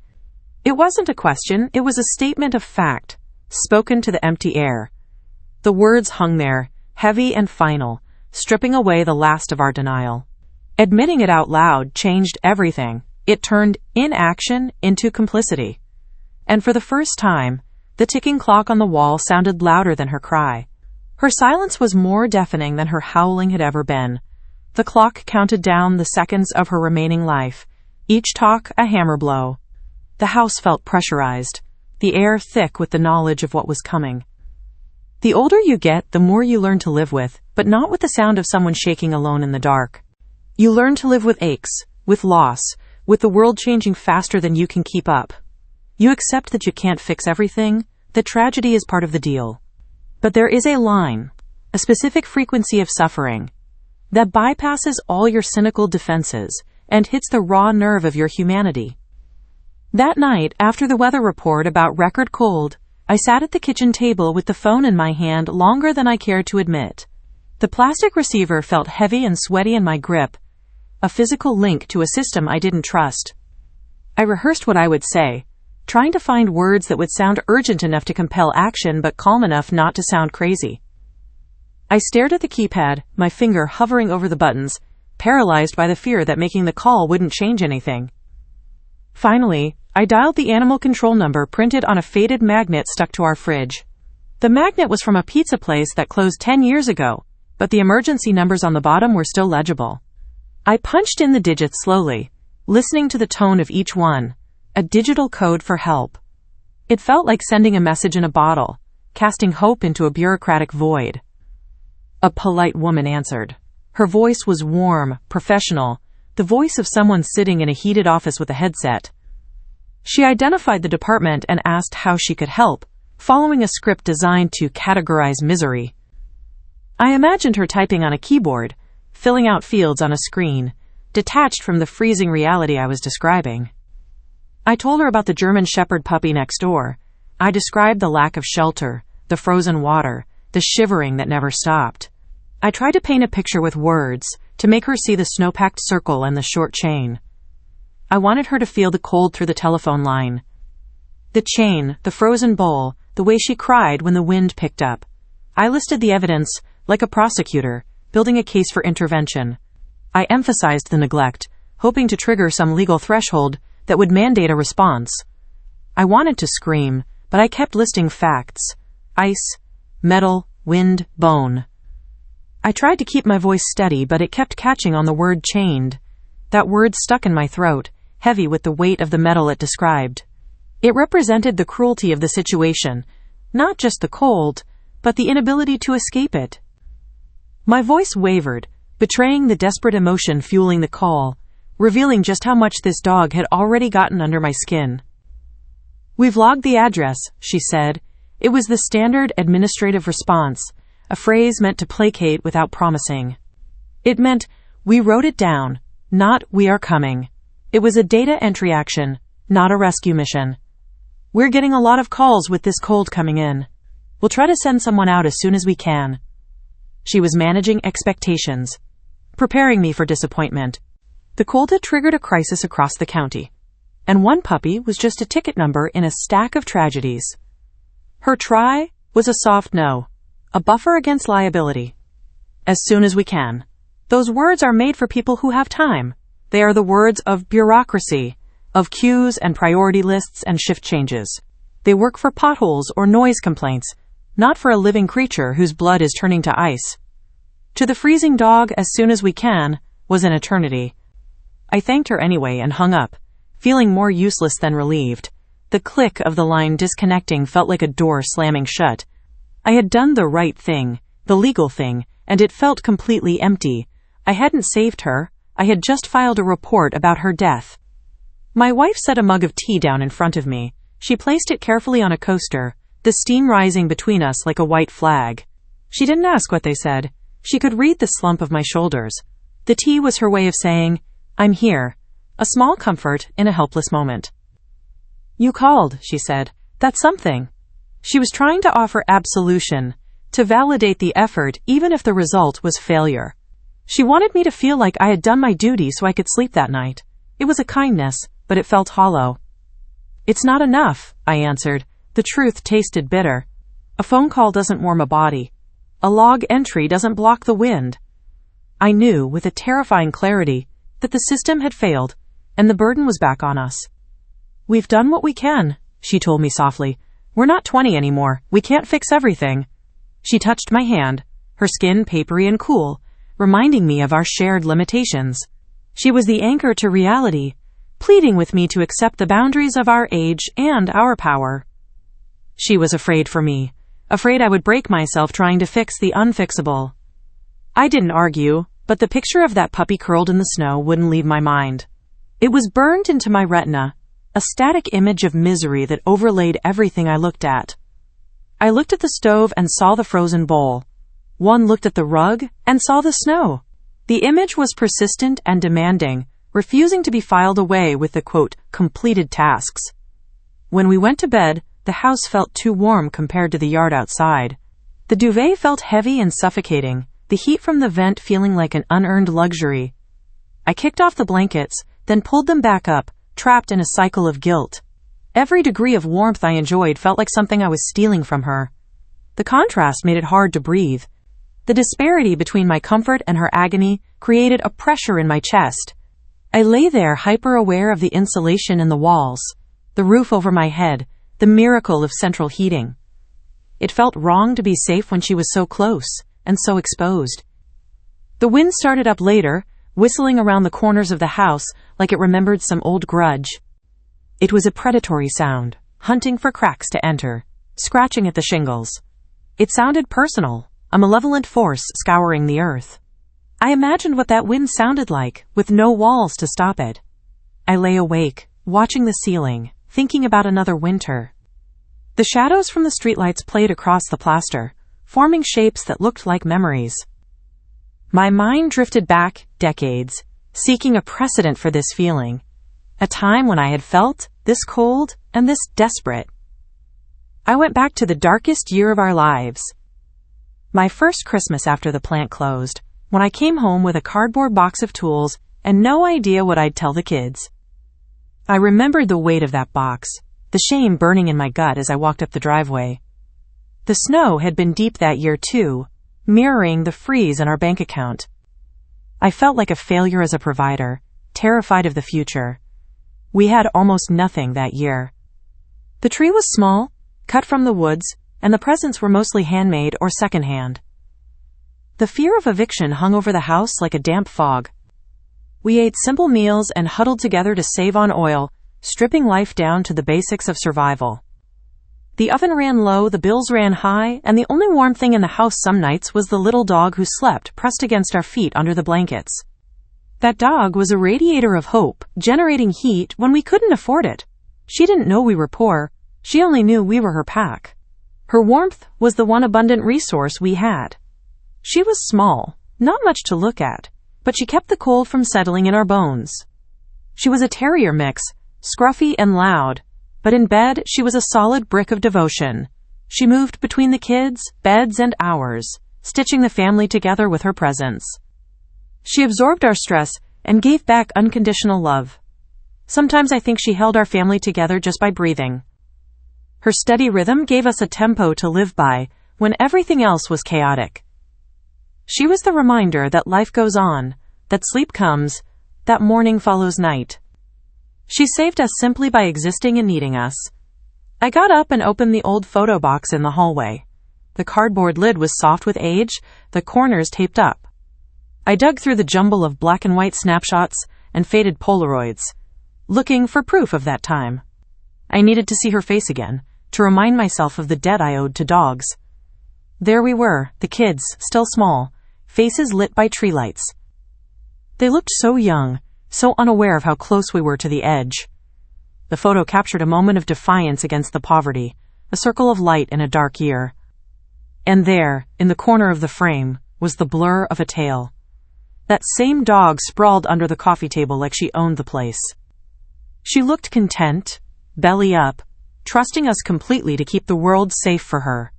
It wasn't a question, it was a statement of fact, spoken to the empty air. The words hung there, heavy and final, stripping away the last of our denial. Admitting it out loud changed everything. It turned inaction into complicity. And for the first time, the ticking clock on the wall sounded louder than her cry. Her silence was more deafening than her howling had ever been. The clock counted down the seconds of her remaining life, each talk a hammer blow. The house felt pressurized, the air thick with the knowledge of what was coming. The older you get, the more you learn to live with, but not with the sound of someone shaking alone in the dark. You learn to live with aches, with loss, with the world changing faster than you can keep up. You accept that you can't fix everything, that tragedy is part of the deal. But there is a line, a specific frequency of suffering, that bypasses all your cynical defenses and hits the raw nerve of your humanity. That night, after the weather report about record cold, I sat at the kitchen table with the phone in my hand longer than I cared to admit. The plastic receiver felt heavy and sweaty in my grip, a physical link to a system I didn't trust. I rehearsed what I would say, trying to find words that would sound urgent enough to compel action but calm enough not to sound crazy. I stared at the keypad, my finger hovering over the buttons, paralyzed by the fear that making the call wouldn't change anything. Finally, I dialed the animal control number printed on a faded magnet stuck to our fridge. The magnet was from a pizza place that closed 10 years ago, but the emergency numbers on the bottom were still legible. I punched in the digits slowly, listening to the tone of each one, a digital code for help. It felt like sending a message in a bottle, casting hope into a bureaucratic void. A polite woman answered. Her voice was warm, professional, the voice of someone sitting in a heated office with a headset. She identified the department and asked how she could help, following a script designed to categorize misery. I imagined her typing on a keyboard, filling out fields on a screen, detached from the freezing reality I was describing. I told her about the German Shepherd puppy next door. I described the lack of shelter, the frozen water, the shivering that never stopped. I tried to paint a picture with words, to make her see the snow-packed circle and the short chain. I wanted her to feel the cold through the telephone line. The chain, the frozen bowl, the way she cried when the wind picked up. I listed the evidence, like a prosecutor, building a case for intervention. I emphasized the neglect, hoping to trigger some legal threshold that would mandate a response. I wanted to scream, but I kept listing facts. Ice, metal, wind, bone. I tried to keep my voice steady, but it kept catching on the word chained. That word stuck in my throat, heavy with the weight of the metal it described. It represented the cruelty of the situation, not just the cold, but the inability to escape it. My voice wavered, betraying the desperate emotion fueling the call, revealing just how much this dog had already gotten under my skin. "We've logged the address," she said. It was the standard administrative response, a phrase meant to placate without promising. It meant, "We wrote it down," not "we are coming." It was a data entry action, not a rescue mission. "We're getting a lot of calls with this cold coming in. We'll try to send someone out as soon as we can." She was managing expectations, preparing me for disappointment. The cold had triggered a crisis across the county, and one puppy was just a ticket number in a stack of tragedies. Her try was a soft no, a buffer against liability. As soon as we can. Those words are made for people who have time. They are the words of bureaucracy, of queues and priority lists and shift changes. They work for potholes or noise complaints, not for a living creature whose blood is turning to ice. To the freezing dog, "as soon as we can," was an eternity. I thanked her anyway and hung up, feeling more useless than relieved. The click of the line disconnecting felt like a door slamming shut. I had done the right thing, the legal thing, and it felt completely empty. I hadn't saved her. I had just filed a report about her death. My wife set a mug of tea down in front of me. She placed it carefully on a coaster, the steam rising between us like a white flag. She didn't ask what they said. She could read the slump of my shoulders. The tea was her way of saying, "I'm here," a small comfort in a helpless moment. "You called," she said. "That's something." She was trying to offer absolution, to validate the effort even if the result was failure. She wanted me to feel like I had done my duty so I could sleep that night. It was a kindness, but it felt hollow. "It's not enough," I answered. The truth tasted bitter. A phone call doesn't warm a body. A log entry doesn't block the wind. I knew, with a terrifying clarity, that the system had failed, and the burden was back on us. "We've done what we can," she told me softly. "We're not 20 anymore. We can't fix everything." She touched my hand, her skin papery and cool, reminding me of our shared limitations. She was the anchor to reality, pleading with me to accept the boundaries of our age and our power. She was afraid for me, afraid I would break myself trying to fix the unfixable. I didn't argue, but the picture of that puppy curled in the snow wouldn't leave my mind. It was burned into my retina, a static image of misery that overlaid everything I looked at. I looked at the stove and saw the frozen bowl. One looked at the rug and saw the snow. The image was persistent and demanding, refusing to be filed away with the, quote, completed tasks. When we went to bed, the house felt too warm compared to the yard outside. The duvet felt heavy and suffocating, the heat from the vent feeling like an unearned luxury. I kicked off the blankets, then pulled them back up, trapped in a cycle of guilt. Every degree of warmth I enjoyed felt like something I was stealing from her. The contrast made it hard to breathe. The disparity between my comfort and her agony created a pressure in my chest. I lay there hyper-aware of the insulation in the walls, the roof over my head, the miracle of central heating. It felt wrong to be safe when she was so close and so exposed. The wind started up later, whistling around the corners of the house like it remembered some old grudge. It was a predatory sound, hunting for cracks to enter, scratching at the shingles. It sounded personal, a malevolent force scouring the earth. I imagined what that wind sounded like, with no walls to stop it. I lay awake, watching the ceiling, thinking about another winter. The shadows from the streetlights played across the plaster, forming shapes that looked like memories. My mind drifted back decades, seeking a precedent for this feeling, a time when I had felt this cold and this desperate. I went back to the darkest year of our lives. My first Christmas after the plant closed, when I came home with a cardboard box of tools and no idea what I'd tell the kids. I remembered the weight of that box, the shame burning in my gut as I walked up the driveway. The snow had been deep that year too, mirroring the freeze in our bank account. I felt like a failure as a provider, terrified of the future. We had almost nothing that year. The tree was small, cut from the woods, and the presents were mostly handmade or secondhand. The fear of eviction hung over the house like a damp fog. We ate simple meals and huddled together to save on oil, stripping life down to the basics of survival. The oven ran low, the bills ran high, and the only warm thing in the house some nights was the little dog who slept pressed against our feet under the blankets. That dog was a radiator of hope, generating heat when we couldn't afford it. She didn't know we were poor. She only knew we were her pack. Her warmth was the one abundant resource we had. She was small, not much to look at, but she kept the cold from settling in our bones. She was a terrier mix, scruffy and loud, but in bed she was a solid brick of devotion. She moved between the kids, beds, and ours, stitching the family together with her presence. She absorbed our stress and gave back unconditional love. Sometimes I think she held our family together just by breathing. Her steady rhythm gave us a tempo to live by when everything else was chaotic. She was the reminder that life goes on, that sleep comes, that morning follows night. She saved us simply by existing and needing us. I got up and opened the old photo box in the hallway. The cardboard lid was soft with age, the corners taped up. I dug through the jumble of black and white snapshots and faded Polaroids, looking for proof of that time. I needed to see her face again, to remind myself of the debt I owed to dogs. There we were, the kids, still small, faces lit by tree lights. They looked so young, so unaware of how close we were to the edge. The photo captured a moment of defiance against the poverty, a circle of light in a dark year. And there, in the corner of the frame, was the blur of a tail. That same dog sprawled under the coffee table like she owned the place. She looked content, belly up, trusting us completely to keep the world safe for her.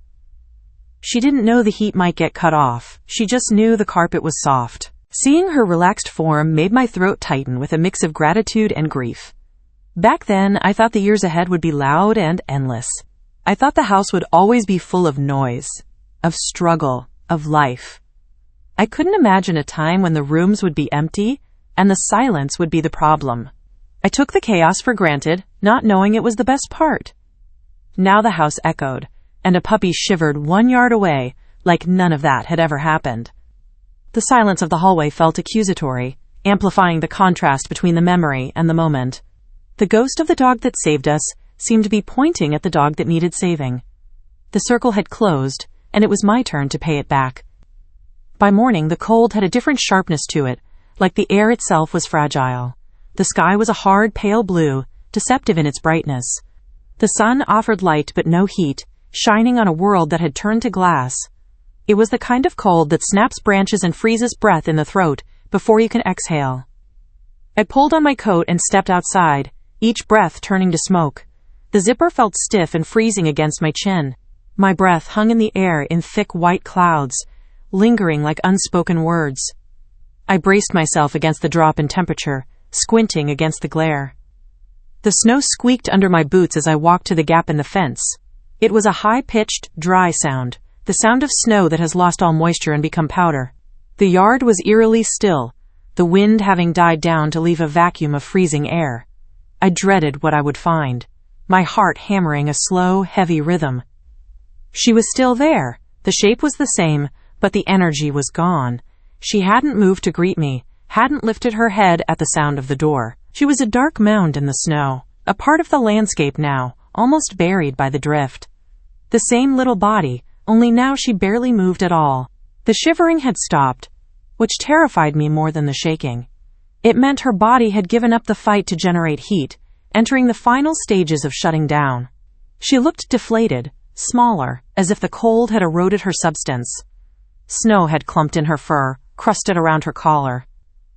She didn't know the heat might get cut off, she just knew the carpet was soft. Seeing her relaxed form made my throat tighten with a mix of gratitude and grief. Back then, I thought the years ahead would be loud and endless. I thought the house would always be full of noise, of struggle, of life. I couldn't imagine a time when the rooms would be empty and the silence would be the problem. I took the chaos for granted, not knowing it was the best part. Now the house echoed, and a puppy shivered 1 yard away, like none of that had ever happened. The silence of the hallway felt accusatory, amplifying the contrast between the memory and the moment. The ghost of the dog that saved us seemed to be pointing at the dog that needed saving. The circle had closed, and it was my turn to pay it back. By morning, the cold had a different sharpness to it, like the air itself was fragile. The sky was a hard, pale blue, deceptive in its brightness. The sun offered light but no heat, shining on a world that had turned to glass. It was the kind of cold that snaps branches and freezes breath in the throat before you can exhale. I pulled on my coat and stepped outside, each breath turning to smoke. The zipper felt stiff and freezing against my chin. My breath hung in the air in thick white clouds, lingering like unspoken words. I braced myself against the drop in temperature, squinting against the glare. The snow squeaked under my boots as I walked to the gap in the fence. It was a high-pitched, dry sound, the sound of snow that has lost all moisture and become powder. The yard was eerily still, the wind having died down to leave a vacuum of freezing air. I dreaded what I would find, my heart hammering a slow, heavy rhythm. She was still there. The shape was the same, but the energy was gone. She hadn't moved to greet me, hadn't lifted her head at the sound of the door. She was a dark mound in the snow, a part of the landscape now, almost buried by the drift. The same little body, only now she barely moved at all. The shivering had stopped, which terrified me more than the shaking. It meant her body had given up the fight to generate heat, entering the final stages of shutting down. She looked deflated, smaller, as if the cold had eroded her substance. Snow had clumped in her fur, crusted around her collar.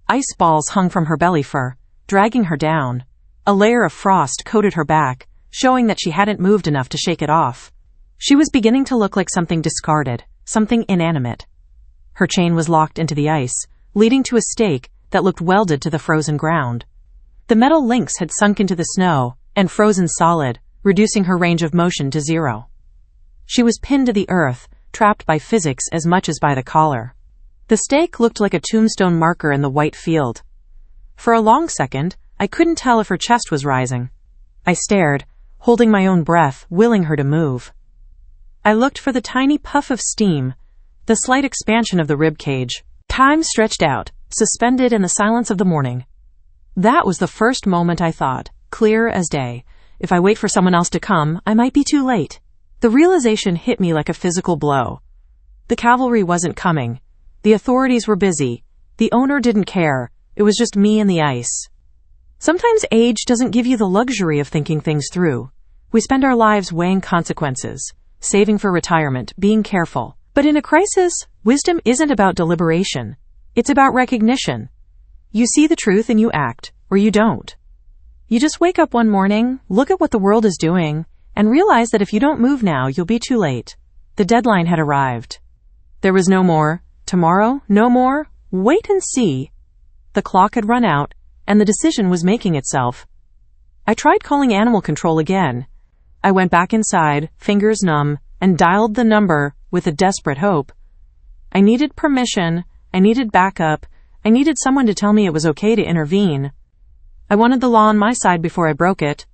Ice balls hung from her belly fur, dragging her down. A layer of frost coated her back, showing that she hadn't moved enough to shake it off. She was beginning to look like something discarded, something inanimate. Her chain was locked into the ice, leading to a stake that looked welded to the frozen ground. The metal links had sunk into the snow and frozen solid, reducing her range of motion to zero. She was pinned to the earth, trapped by physics as much as by the collar. The stake looked like a tombstone marker in the white field. For a long second, I couldn't tell if her chest was rising. I stared, holding my own breath, willing her to move. I looked for the tiny puff of steam, the slight expansion of the rib cage. Time stretched out, suspended in the silence of the morning. That was the first moment I thought, clear as day. If I wait for someone else to come, I might be too late. The realization hit me like a physical blow. The cavalry wasn't coming. The authorities were busy. The owner didn't care. It was just me and the ice. Sometimes age doesn't give you the luxury of thinking things through. We spend our lives weighing consequences, saving for retirement, being careful. But in a crisis, wisdom isn't about deliberation. It's about recognition. You see the truth and you act, or you don't. You just wake up one morning, look at what the world is doing, and realize that if you don't move now, you'll be too late. The deadline had arrived. There was no more. Tomorrow, no more. Wait and see. The clock had run out, and the decision was making itself. I tried calling animal control again. I went back inside, fingers numb, and dialed the number with a desperate hope. I needed permission. I needed backup. I needed someone to tell me it was okay to intervene. I wanted the law on my side before I broke it.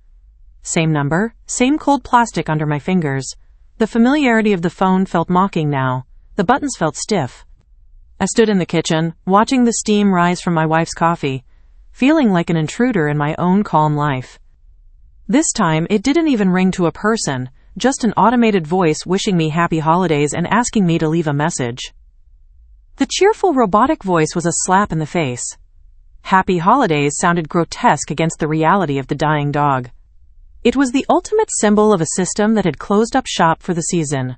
Same number, same cold plastic under my fingers. The familiarity of the phone felt mocking now. The buttons felt stiff. I stood in the kitchen, watching the steam rise from my wife's coffee, feeling like an intruder in my own calm life. This time, it didn't even ring to a person, just an automated voice wishing me happy holidays and asking me to leave a message. The cheerful robotic voice was a slap in the face. Happy holidays sounded grotesque against the reality of the dying dog. It was the ultimate symbol of a system that had closed up shop for the season,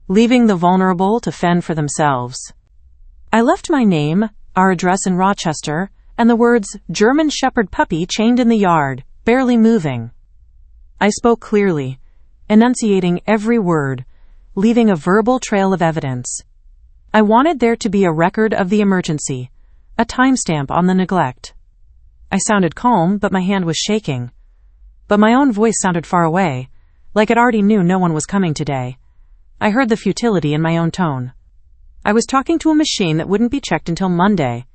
leaving the vulnerable to fend for themselves. I left my name, our address in Rochester, and the words German Shepherd puppy chained in the yard, barely moving. I spoke clearly, enunciating every word, leaving a verbal trail of evidence. I wanted there to be a record of the emergency, a timestamp on the neglect. I sounded calm, but my hand was shaking. But my own voice sounded far away, like it already knew no one was coming today. I heard the futility in my own tone. I was talking to a machine that wouldn't be checked until Monday.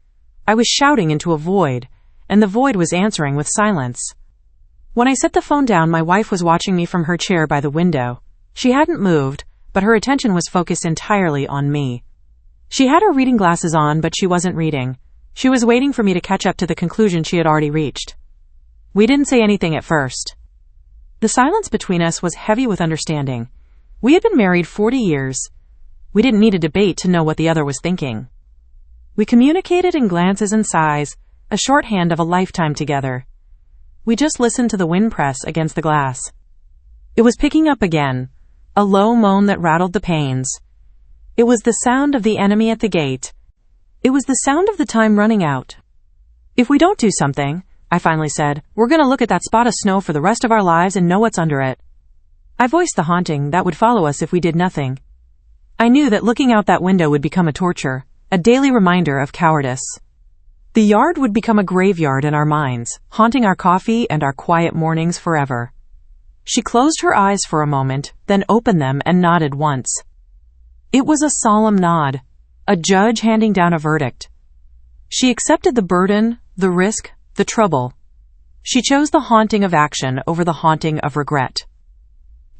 I was shouting into a void, and the void was answering with silence. When I set the phone down, my wife was watching me from her chair by the window. She hadn't moved, but her attention was focused entirely on me. She had her reading glasses on, but she wasn't reading. She was waiting for me to catch up to the conclusion she had already reached. We didn't say anything at first. The silence between us was heavy with understanding. We had been married 40 years. We didn't need a debate to know what the other was thinking. We communicated in glances and sighs, a shorthand of a lifetime together. We just listened to the wind press against the glass. It was picking up again, a low moan that rattled the panes. It was the sound of the enemy at the gate. It was the sound of the time running out. If we don't do something, I finally said, we're going to look at that spot of snow for the rest of our lives and know what's under it. I voiced the haunting that would follow us if we did nothing. I knew that looking out that window would become a torture, a daily reminder of cowardice. The yard would become a graveyard in our minds, haunting our coffee and our quiet mornings forever. She closed her eyes for a moment, then opened them and nodded once. It was a solemn nod, a judge handing down a verdict. She accepted the burden, the risk, the trouble. She chose the haunting of action over the haunting of regret.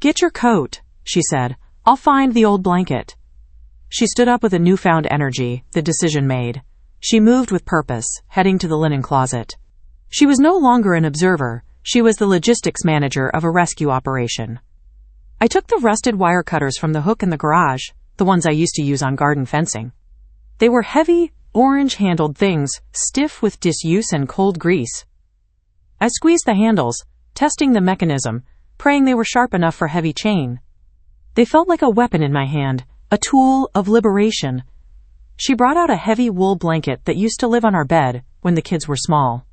Get your coat, she said. I'll find the old blanket. She stood up with a newfound energy, the decision made. She moved with purpose, heading to the linen closet. She was no longer an observer. She was the logistics manager of a rescue operation. I took the rusted wire cutters from the hook in the garage, the ones I used to use on garden fencing. They were heavy, orange-handled things, stiff with disuse and cold grease. I squeezed the handles, testing the mechanism, praying they were sharp enough for heavy chain. They felt like a weapon in my hand, a tool of liberation. She brought out a heavy wool blanket that used to live on our bed when the kids were small.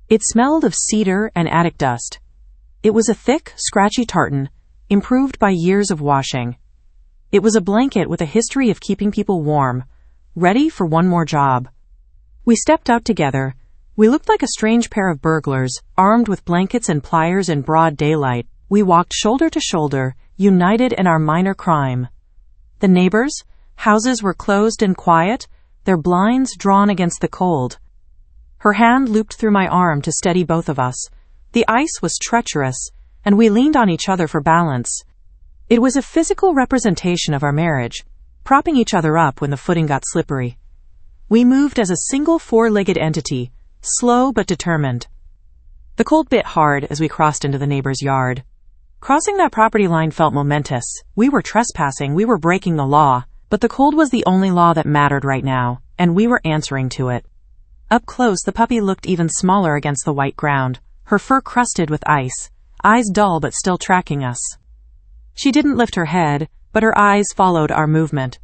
It smelled of cedar and attic dust. It was a thick, scratchy tartan, improved by years of washing. It was a blanket with a history of keeping people warm, ready for one more job. We stepped out together. We looked like a strange pair of burglars, armed with blankets and pliers in broad daylight. We walked shoulder to shoulder, united in our minor crime. The neighbors' houses were closed and quiet, their blinds drawn against the cold. Her hand looped through my arm to steady both of us. The ice was treacherous, and we leaned on each other for balance. It was a physical representation of our marriage, propping each other up when the footing got slippery. We moved as a single four-legged entity, slow but determined. The cold bit hard as we crossed into the neighbor's yard. Crossing that property line felt momentous. We were trespassing, we were breaking the law, but the cold was the only law that mattered right now, and we were answering to it. Up close, the puppy looked even smaller against the white ground, her fur crusted with ice, eyes dull but still tracking us. She didn't lift her head, but her eyes followed our movement.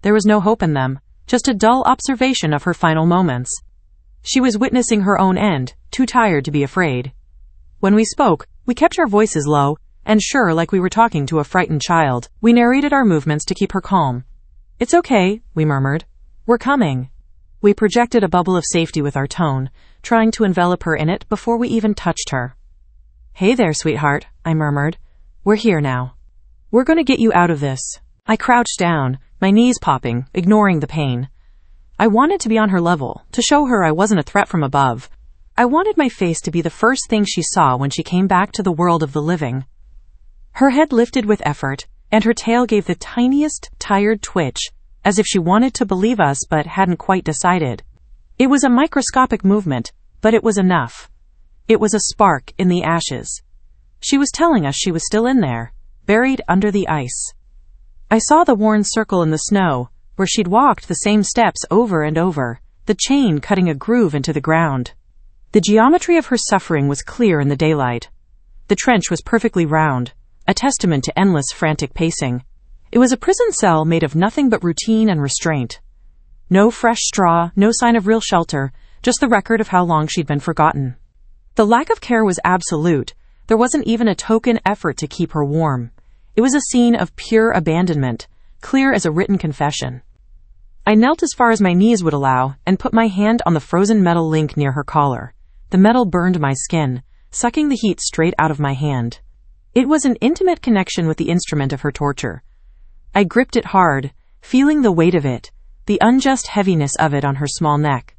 There was no hope in them, just a dull observation of her final moments. She was witnessing her own end, too tired to be afraid. When we spoke, we kept our voices low, and sure, like we were talking to a frightened child. We narrated our movements to keep her calm. "It's okay," we murmured. "We're coming." We projected a bubble of safety with our tone, trying to envelop her in it before we even touched her. "Hey there, sweetheart," I murmured. "We're here now. We're going to get you out of this." I crouched down, my knees popping, ignoring the pain. I wanted to be on her level, to show her I wasn't a threat from above. I wanted my face to be the first thing she saw when she came back to the world of the living. Her head lifted with effort, and her tail gave the tiniest, tired twitch, as if she wanted to believe us but hadn't quite decided. It was a microscopic movement, but it was enough. It was a spark in the ashes. She was telling us she was still in there, buried under the ice. I saw the worn circle in the snow, where she'd walked the same steps over and over, the chain cutting a groove into the ground. The geometry of her suffering was clear in the daylight. The trench was perfectly round, a testament to endless frantic pacing. It was a prison cell made of nothing but routine and restraint. No fresh straw, no sign of real shelter, just the record of how long she'd been forgotten. The lack of care was absolute. There wasn't even a token effort to keep her warm. It was a scene of pure abandonment, clear as a written confession. I knelt as far as my knees would allow and put my hand on the frozen metal link near her collar. The metal burned my skin, sucking the heat straight out of my hand. It was an intimate connection with the instrument of her torture. I gripped it hard, feeling the weight of it, the unjust heaviness of it on her small neck.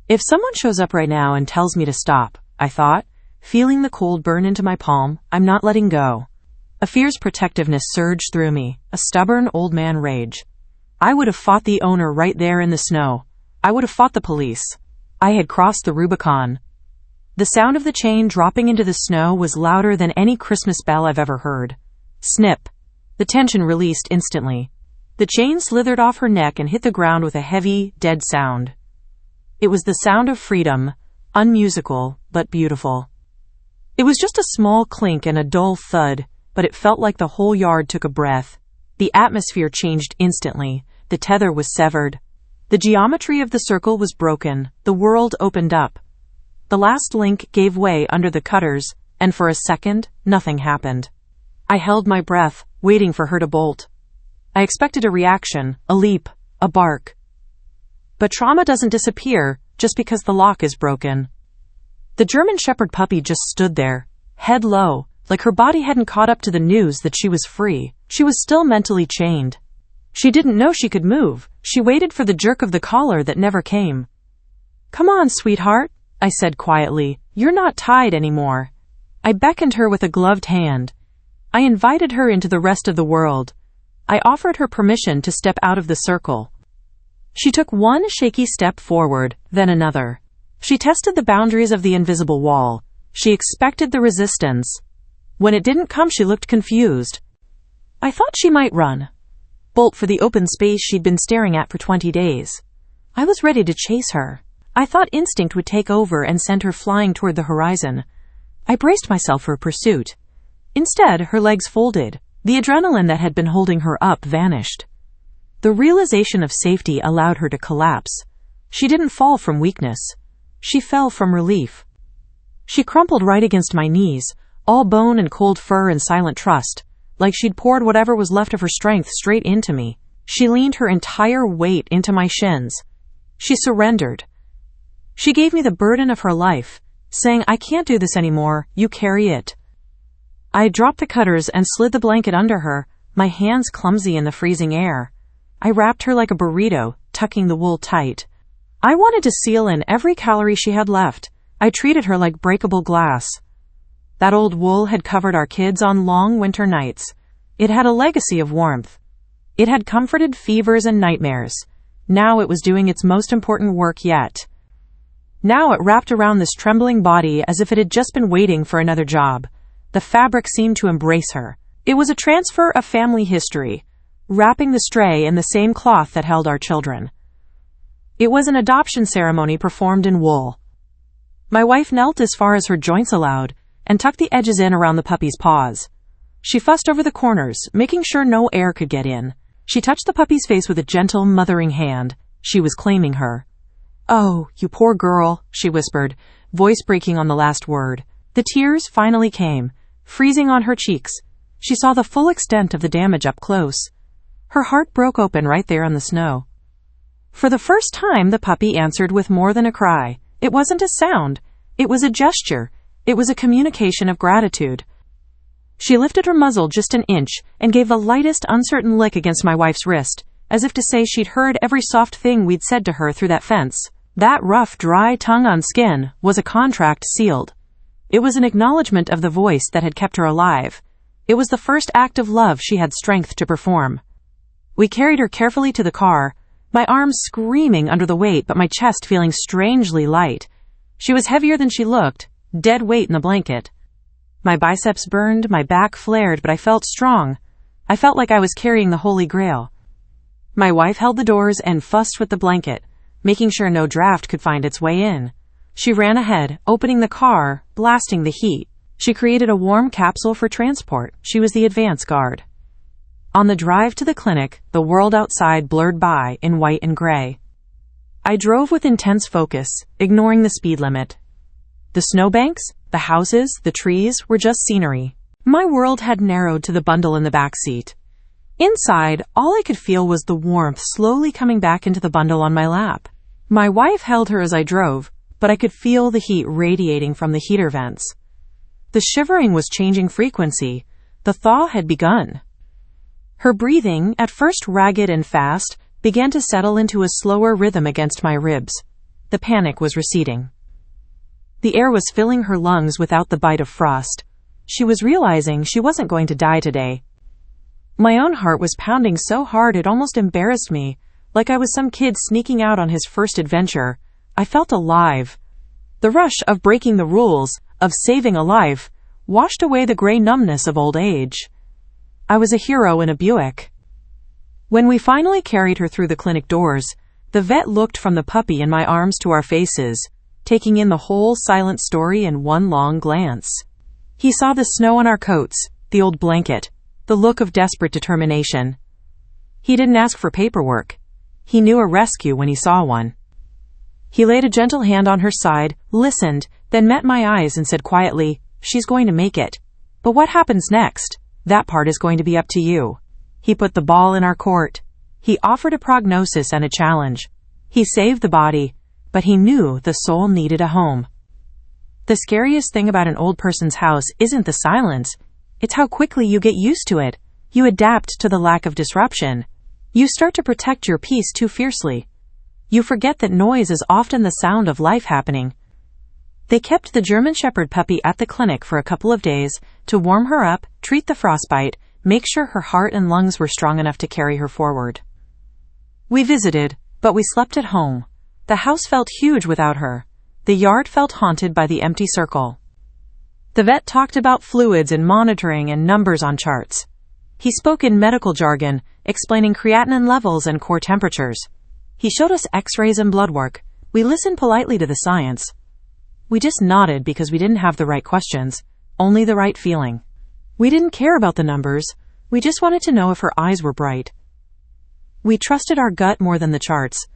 If someone shows up right now and tells me to stop, I thought, feeling the cold burn into my palm, I'm not letting go. A fierce protectiveness surged through me, a stubborn old man rage. I would have fought the owner right there in the snow. I would have fought the police. I had crossed the Rubicon. The sound of the chain dropping into the snow was louder than any Christmas bell I've ever heard. Snip. The tension released instantly. The chain slithered off her neck and hit the ground with a heavy, dead sound. It was the sound of freedom, unmusical, but beautiful. It was just a small clink and a dull thud, but it felt like the whole yard took a breath. The atmosphere changed instantly. The tether was severed. The geometry of the circle was broken. The world opened up. The last link gave way under the cutters, and for a second, nothing happened. I held my breath, waiting for her to bolt. I expected a reaction, a leap, a bark. But trauma doesn't disappear just because the lock is broken. The German Shepherd puppy just stood there, head low, like her body hadn't caught up to the news that she was free. She was still mentally chained. She didn't know she could move. She waited for the jerk of the collar that never came. "Come on, sweetheart," I said quietly. "You're not tied anymore." I beckoned her with a gloved hand. I invited her into the rest of the world. I offered her permission to step out of the circle. She took one shaky step forward, then another. She tested the boundaries of the invisible wall. She expected the resistance. When it didn't come, she looked confused. I thought she might run, bolt for the open space she'd been staring at for 20 days. I was ready to chase her. I thought instinct would take over and send her flying toward the horizon. I braced myself for a pursuit. Instead, her legs folded. The adrenaline that had been holding her up vanished. The realization of safety allowed her to collapse. She didn't fall from weakness. She fell from relief. She crumpled right against my knees, all bone and cold fur and silent trust, like she'd poured whatever was left of her strength straight into me. She leaned her entire weight into my shins. She surrendered. She gave me the burden of her life, saying, "I can't do this anymore, you carry it." I dropped the cutters and slid the blanket under her, my hands clumsy in the freezing air. I wrapped her like a burrito, tucking the wool tight. I wanted to seal in every calorie she had left. I treated her like breakable glass. That old wool had covered our kids on long winter nights. It had a legacy of warmth. It had comforted fevers and nightmares. Now it was doing its most important work yet. Now it wrapped around this trembling body as if it had just been waiting for another job. The fabric seemed to embrace her. It was a transfer of family history, wrapping the stray in the same cloth that held our children. It was an adoption ceremony performed in wool. My wife knelt as far as her joints allowed and tucked the edges in around the puppy's paws. She fussed over the corners, making sure no air could get in. She touched the puppy's face with a gentle, mothering hand. She was claiming her. "Oh, you poor girl," she whispered, voice breaking on the last word. The tears finally came, freezing on her cheeks. She saw the full extent of the damage up close. Her heart broke open right there on the snow. For the first time, the puppy answered with more than a cry. It wasn't a sound. It was a gesture. It was a communication of gratitude. She lifted her muzzle just an inch and gave the lightest, uncertain lick against my wife's wrist, as if to say she'd heard every soft thing we'd said to her through that fence. That rough, dry tongue on skin was a contract sealed. It was an acknowledgement of the voice that had kept her alive. It was the first act of love she had strength to perform. We carried her carefully to the car, my arms screaming under the weight but my chest feeling strangely light. She was heavier than she looked, dead weight in the blanket. My biceps burned, my back flared, but I felt strong. I felt like I was carrying the Holy Grail. My wife held the doors and fussed with the blanket, making sure no draft could find its way in. She ran ahead, opening the car, blasting the heat. She created a warm capsule for transport. She was the advance guard. On the drive to the clinic, the world outside blurred by in white and gray. I drove with intense focus, ignoring the speed limit. The snowbanks, the houses, the trees were just scenery. My world had narrowed to the bundle in the back seat. Inside, all I could feel was the warmth slowly coming back into the bundle on my lap. My wife held her as I drove, but I could feel the heat radiating from the heater vents. The shivering was changing frequency. The thaw had begun. Her breathing, at first ragged and fast, began to settle into a slower rhythm against my ribs. The panic was receding. The air was filling her lungs without the bite of frost. She was realizing she wasn't going to die today. My own heart was pounding so hard it almost embarrassed me, like I was some kid sneaking out on his first adventure. I felt alive. The rush of breaking the rules, of saving a life, washed away the gray numbness of old age. I was a hero in a Buick. When we finally carried her through the clinic doors, the vet looked from the puppy in my arms to our faces, taking in the whole silent story in one long glance. He saw the snow on our coats, the old blanket, the look of desperate determination. He didn't ask for paperwork. He knew a rescue when he saw one. He laid a gentle hand on her side, listened, then met my eyes and said quietly, "She's going to make it. But what happens next? That part is going to be up to you." He put the ball in our court. He offered a prognosis and a challenge. He saved the body, but he knew the soul needed a home. The scariest thing about an old person's house isn't the silence. It's how quickly you get used to it. You adapt to the lack of disruption. You start to protect your peace too fiercely. You forget that noise is often the sound of life happening. They kept the German Shepherd puppy at the clinic for a couple of days to warm her up, treat the frostbite, make sure her heart and lungs were strong enough to carry her forward. We visited, but we slept at home. The house felt huge without her. The yard felt haunted by the empty circle. The vet talked about fluids and monitoring and numbers on charts. He spoke in medical jargon, explaining creatinine levels and core temperatures. He showed us x-rays and blood work. We listened politely to the science. We just nodded because we didn't have the right questions, only the right feeling. We didn't care about the numbers. We just wanted to know if her eyes were bright. We trusted our gut more than the charts.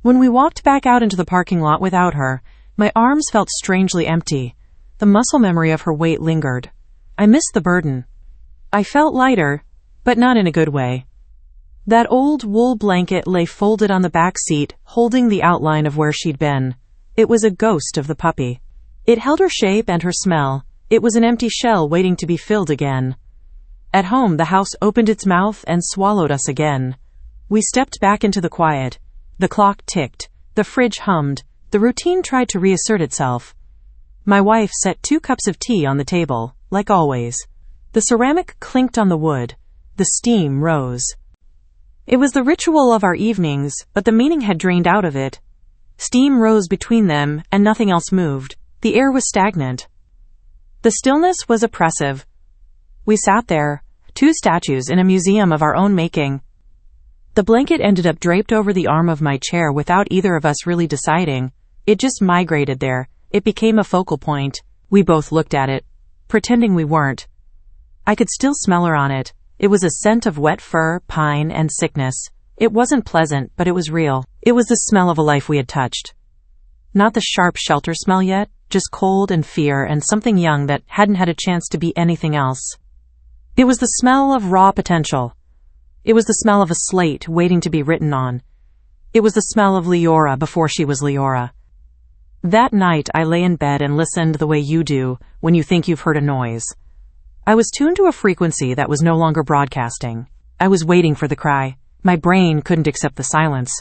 When we walked back out into the parking lot without her, my arms felt strangely empty. The muscle memory of her weight lingered. I missed the burden. I felt lighter, but not in a good way. That old wool blanket lay folded on the back seat, holding the outline of where she'd been. It was a ghost of the puppy. It held her shape and her smell, It was an empty shell waiting to be filled again. At home, the house opened its mouth and swallowed us again. We stepped back into the quiet. The clock ticked. The fridge hummed. The routine tried to reassert itself. My wife set 2 cups of tea on the table, like always. The ceramic clinked on the wood. The steam rose. It was the ritual of our evenings, but the meaning had drained out of it. Steam rose between them, and nothing else moved. The air was stagnant. The stillness was oppressive. We sat there, 2 statues in a museum of our own making. The blanket ended up draped over the arm of my chair without either of us really deciding. It just migrated there. It became a focal point. We both looked at it, pretending we weren't. I could still smell her on it. It was a scent of wet fur, pine, and sickness. It wasn't pleasant, but it was real. It was the smell of a life we had touched. Not the sharp shelter smell yet, just cold and fear and something young that hadn't had a chance to be anything else. It was the smell of raw potential. It was the smell of a slate waiting to be written on. It was the smell of Leora before she was Leora. That night I lay in bed and listened the way you do when you think you've heard a noise. I was tuned to a frequency that was no longer broadcasting. I was waiting for the cry. My brain couldn't accept the silence.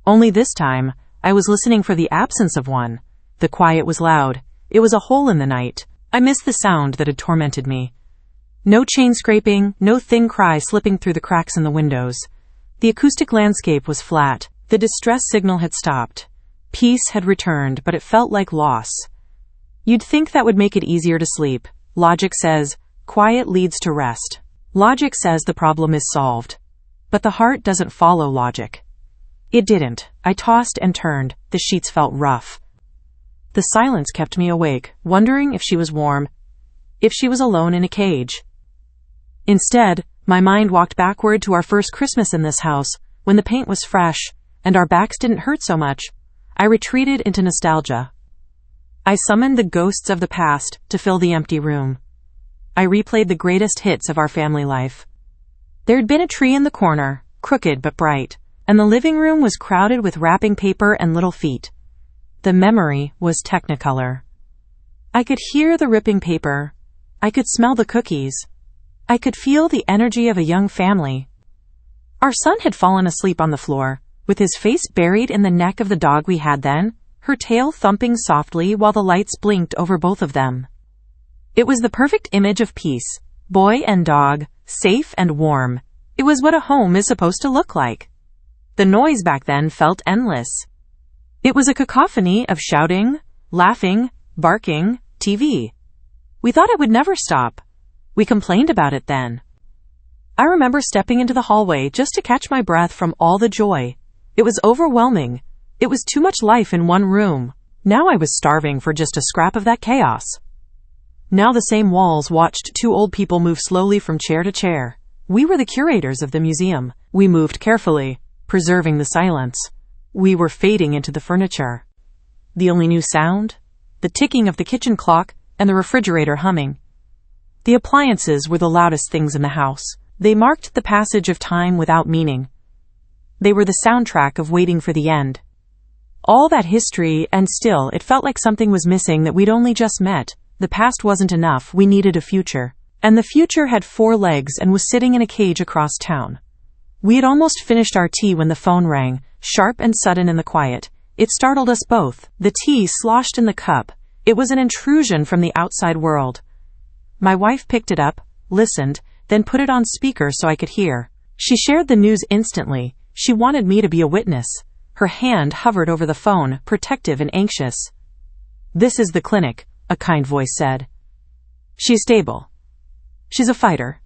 Only this time, I was listening for the absence of one. The quiet was loud. It was a hole in the night. I missed the sound that had tormented me. No chain scraping, no thin cry slipping through the cracks in the windows. The acoustic landscape was flat. The distress signal had stopped. Peace had returned, but it felt like loss. You'd think that would make it easier to sleep. Logic says, quiet leads to rest. Logic says the problem is solved. But the heart doesn't follow logic. It didn't. I tossed and turned. The sheets felt rough. The silence kept me awake, wondering if she was warm, if she was alone in a cage. Instead, my mind walked backward to our first Christmas in this house, when the paint was fresh, and our backs didn't hurt so much. I retreated into nostalgia. I summoned the ghosts of the past to fill the empty room. I replayed the greatest hits of our family life. There'd been a tree in the corner, crooked but bright, and the living room was crowded with wrapping paper and little feet. The memory was Technicolor. I could hear the ripping paper. I could smell the cookies. I could feel the energy of a young family. Our son had fallen asleep on the floor, with his face buried in the neck of the dog we had then, her tail thumping softly while the lights blinked over both of them. It was the perfect image of peace, boy and dog, safe and warm. It was what a home is supposed to look like. The noise back then felt endless. It was a cacophony of shouting, laughing, barking, TV. We thought it would never stop. We complained about it then. I remember stepping into the hallway just to catch my breath from all the joy. It was overwhelming. It was too much life in one room. Now I was starving for just a scrap of that chaos. Now the same walls watched 2 old people move slowly from chair to chair. We were the curators of the museum. We moved carefully, preserving the silence. We were fading into the furniture. The only new sound? The ticking of the kitchen clock and the refrigerator humming. The appliances were the loudest things in the house. They marked the passage of time without meaning. They were the soundtrack of waiting for the end. All that history, and still it felt like something was missing that we'd only just met. The past wasn't enough, we needed a future. And the future had 4 legs and was sitting in a cage across town. We had almost finished our tea when the phone rang, sharp and sudden in the quiet. It startled us both. The tea sloshed in the cup. It was an intrusion from the outside world. My wife picked it up, listened, then put it on speaker so I could hear. She shared the news instantly. She wanted me to be a witness. Her hand hovered over the phone, protective and anxious. "This is the clinic," a kind voice said. "She's stable. She's a fighter.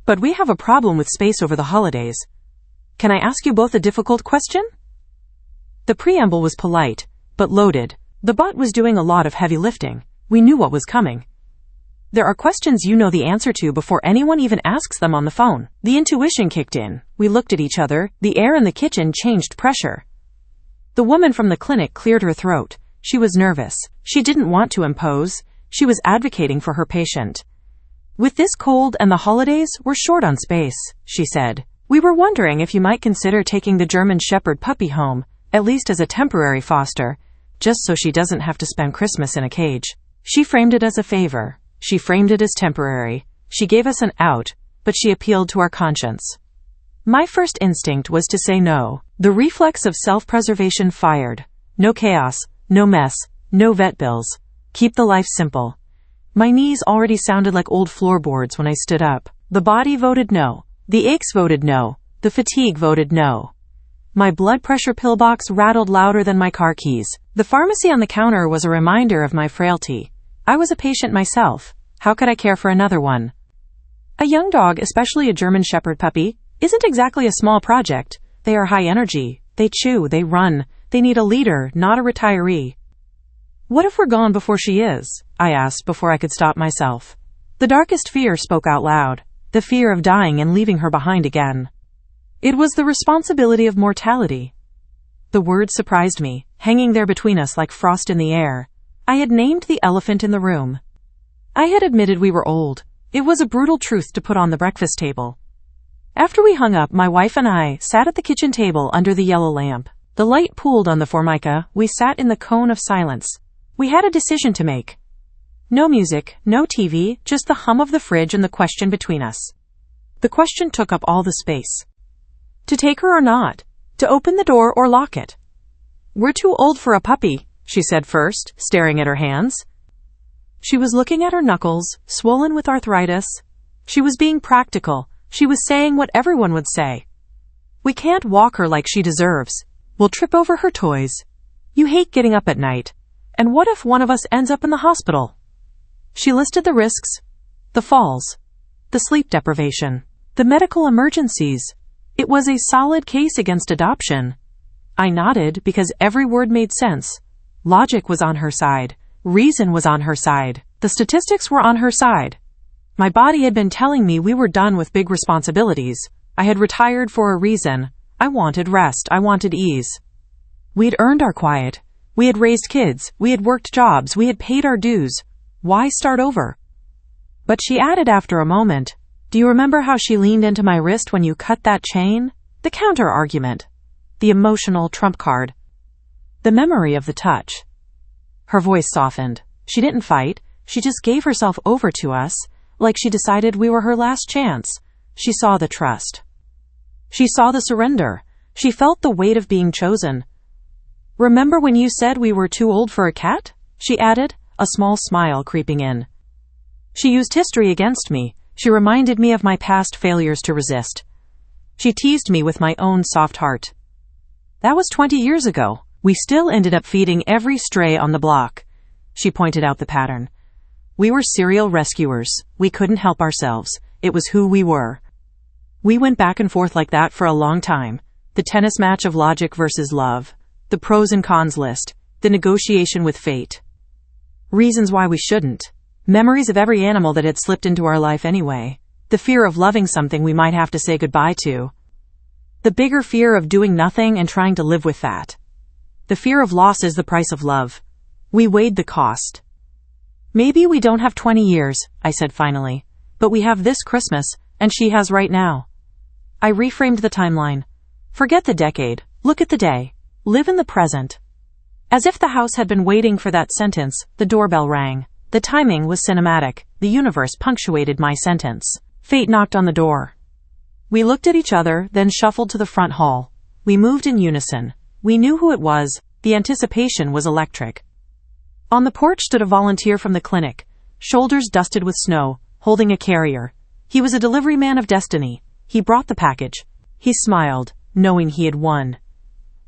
But we have a problem with space over the holidays. Can I ask you both a difficult question?" The preamble was polite, but loaded. The butt was doing a lot of heavy lifting. We knew what was coming. There are questions you know the answer to before anyone even asks them on the phone. The intuition kicked in. We looked at each other. The air in the kitchen changed pressure. The woman from the clinic cleared her throat. She was nervous. She didn't want to impose. She was advocating for her patient. "With this cold and the holidays, we're short on space," she said. "We were wondering if you might consider taking the German Shepherd puppy home, at least as a temporary foster, just so she doesn't have to spend Christmas in a cage." She framed it as a favor. She framed it as temporary. She gave us an out, but she appealed to our conscience. My first instinct was to say no. The reflex of self-preservation fired. No chaos, no mess, no vet bills. Keep the life simple. My knees already sounded like old floorboards when I stood up. The body voted no. The aches voted no. The fatigue voted no. My blood pressure pillbox rattled louder than my car keys. The pharmacy on the counter was a reminder of my frailty. I was a patient myself. How could I care for another one? A young dog, especially a German Shepherd puppy, isn't exactly a small project. They are high energy. They chew, they run. They need a leader, not a retiree. What if we're gone before she is? I asked before I could stop myself. The darkest fear spoke out loud. The fear of dying and leaving her behind again. It was the responsibility of mortality. The word surprised me, hanging there between us like frost in the air. I had named the elephant in the room. I had admitted we were old. It was a brutal truth to put on the breakfast table. After we hung up, my wife and I sat at the kitchen table under the yellow lamp. The light pooled on the formica. We sat in the cone of silence. We had a decision to make. No music, no TV, just the hum of the fridge and the question between us. The question took up all the space. To take her or not? To open the door or lock it? We're too old for a puppy, she said first, staring at her hands. She was looking at her knuckles, swollen with arthritis. She was being practical. She was saying what everyone would say. We can't walk her like she deserves. We'll trip over her toys. You hate getting up at night. And what if one of us ends up in the hospital? She listed the risks, the falls, the sleep deprivation, the medical emergencies. It was a solid case against adoption. I nodded because every word made sense. Logic was on her side. Reason was on her side. The statistics were on her side. My body had been telling me we were done with big responsibilities. I had retired for a reason. I wanted rest. I wanted ease. We'd earned our quiet. We had raised kids. We had worked jobs. We had paid our dues. Why start over? But she added after a moment, do you remember how she leaned into my wrist when you cut that chain? The counter argument. The emotional trump card. The memory of the touch. Her voice softened. She didn't fight. She just gave herself over to us, like she decided we were her last chance. She saw the trust. She saw the surrender. She felt the weight of being chosen. Remember when you said we were too old for a cat? She added, a small smile creeping in. She used history against me. She reminded me of my past failures to resist. She teased me with my own soft heart. That was 20 years ago. We still ended up feeding every stray on the block. She pointed out the pattern. We were serial rescuers. We couldn't help ourselves. It was who we were. We went back and forth like that for a long time. The tennis match of logic versus love. The pros and cons list. The negotiation with fate. Reasons why we shouldn't. Memories of every animal that had slipped into our life anyway. The fear of loving something we might have to say goodbye to. The bigger fear of doing nothing and trying to live with that. The fear of loss is the price of love. We weighed the cost. Maybe we don't have 20 years, I said finally, but we have this Christmas, and she has right now. I reframed the timeline. Forget the decade. Look at the day. Live in the present. As if the house had been waiting for that sentence, the doorbell rang. The timing was cinematic. The universe punctuated my sentence. Fate knocked on the door. We looked at each other, then shuffled to the front hall. We moved in unison. We knew who it was. The anticipation was electric. On the porch stood a volunteer from the clinic, shoulders dusted with snow, holding a carrier. He was a delivery man of destiny. He brought the package. He smiled, knowing he had won.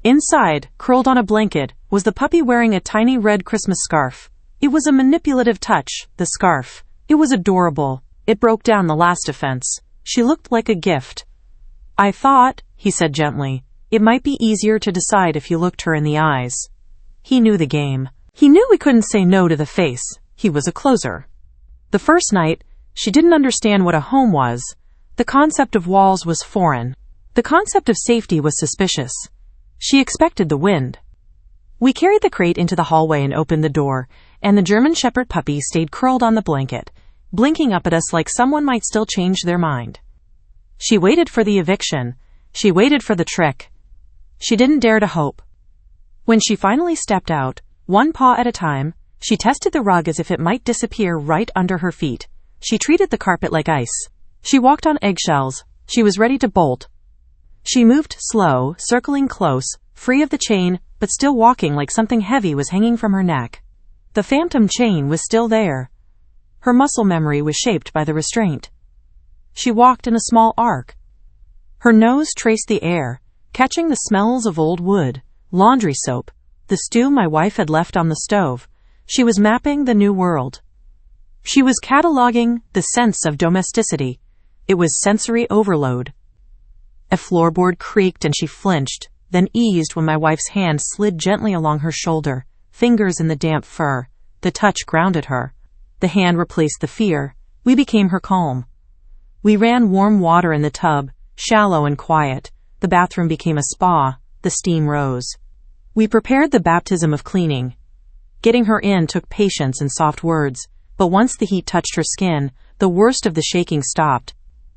Inside, curled on a blanket, was the puppy wearing a tiny red Christmas scarf. It was a manipulative touch, the scarf. It was adorable. It broke down the last defense. She looked like a gift. I thought, he said gently, it might be easier to decide if you looked her in the eyes. He knew the game. He knew we couldn't say no to the face. He was a closer. The first night, she didn't understand what a home was. The concept of walls was foreign. The concept of safety was suspicious. She expected the wind. We carried the crate into the hallway and opened the door, and the German Shepherd puppy stayed curled on the blanket, blinking up at us like someone might still change their mind. She waited for the eviction. She waited for the trick. She didn't dare to hope. When she finally stepped out, one paw at a time, She tested the rug as if it might disappear right under her feet. She treated the carpet like ice. She walked on eggshells. She was ready to bolt. She moved slow, circling close, free of the chain, but still walking like something heavy was hanging from her neck. The phantom chain was still there. Her muscle memory was shaped by the restraint. She walked in a small arc. Her nose traced the air, catching the smells of old wood, laundry soap, the stew my wife had left on the stove. She was mapping the new world. She was cataloging the sense of domesticity. It was sensory overload. A floorboard creaked and she flinched, then eased when my wife's hand slid gently along her shoulder, fingers in the damp fur. The touch grounded her. The hand replaced the fear. We became her calm. We ran warm water in the tub, shallow and quiet. The bathroom became a spa. The steam rose. We prepared the baptism of cleaning. Getting her in took patience and soft words, but once the heat touched her skin, the worst of the shaking stopped.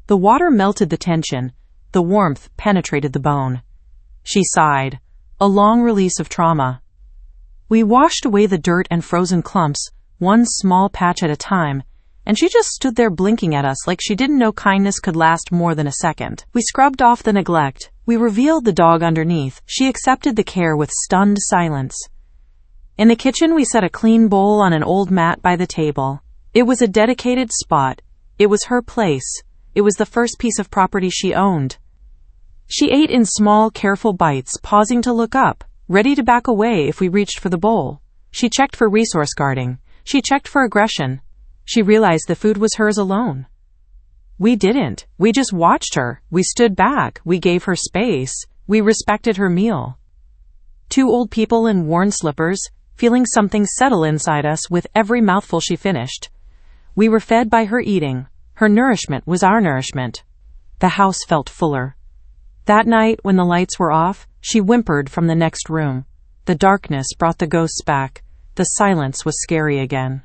The water melted the tension. The warmth penetrated the bone. She sighed, a long release of trauma. We washed away the dirt and frozen clumps, one small patch at a time, and she just stood there blinking at us like she didn't know kindness could last more than a second. We scrubbed off the neglect. We revealed the dog underneath. She accepted the care with stunned silence. In the kitchen, we set a clean bowl on an old mat by the table. It was a dedicated spot. It was her place. It was the first piece of property she owned. She ate in small, careful bites, pausing to look up, ready to back away if we reached for the bowl. She checked for resource guarding. She checked for aggression. She realized the food was hers alone. We didn't. We just watched her. We stood back. We gave her space. We respected her meal. Two old people in worn slippers, feeling something settle inside us with every mouthful she finished. We were fed by her eating. Her nourishment was our nourishment. The house felt fuller. That night, when the lights were off, she whimpered from the next room. The darkness brought the ghosts back. The silence was scary again.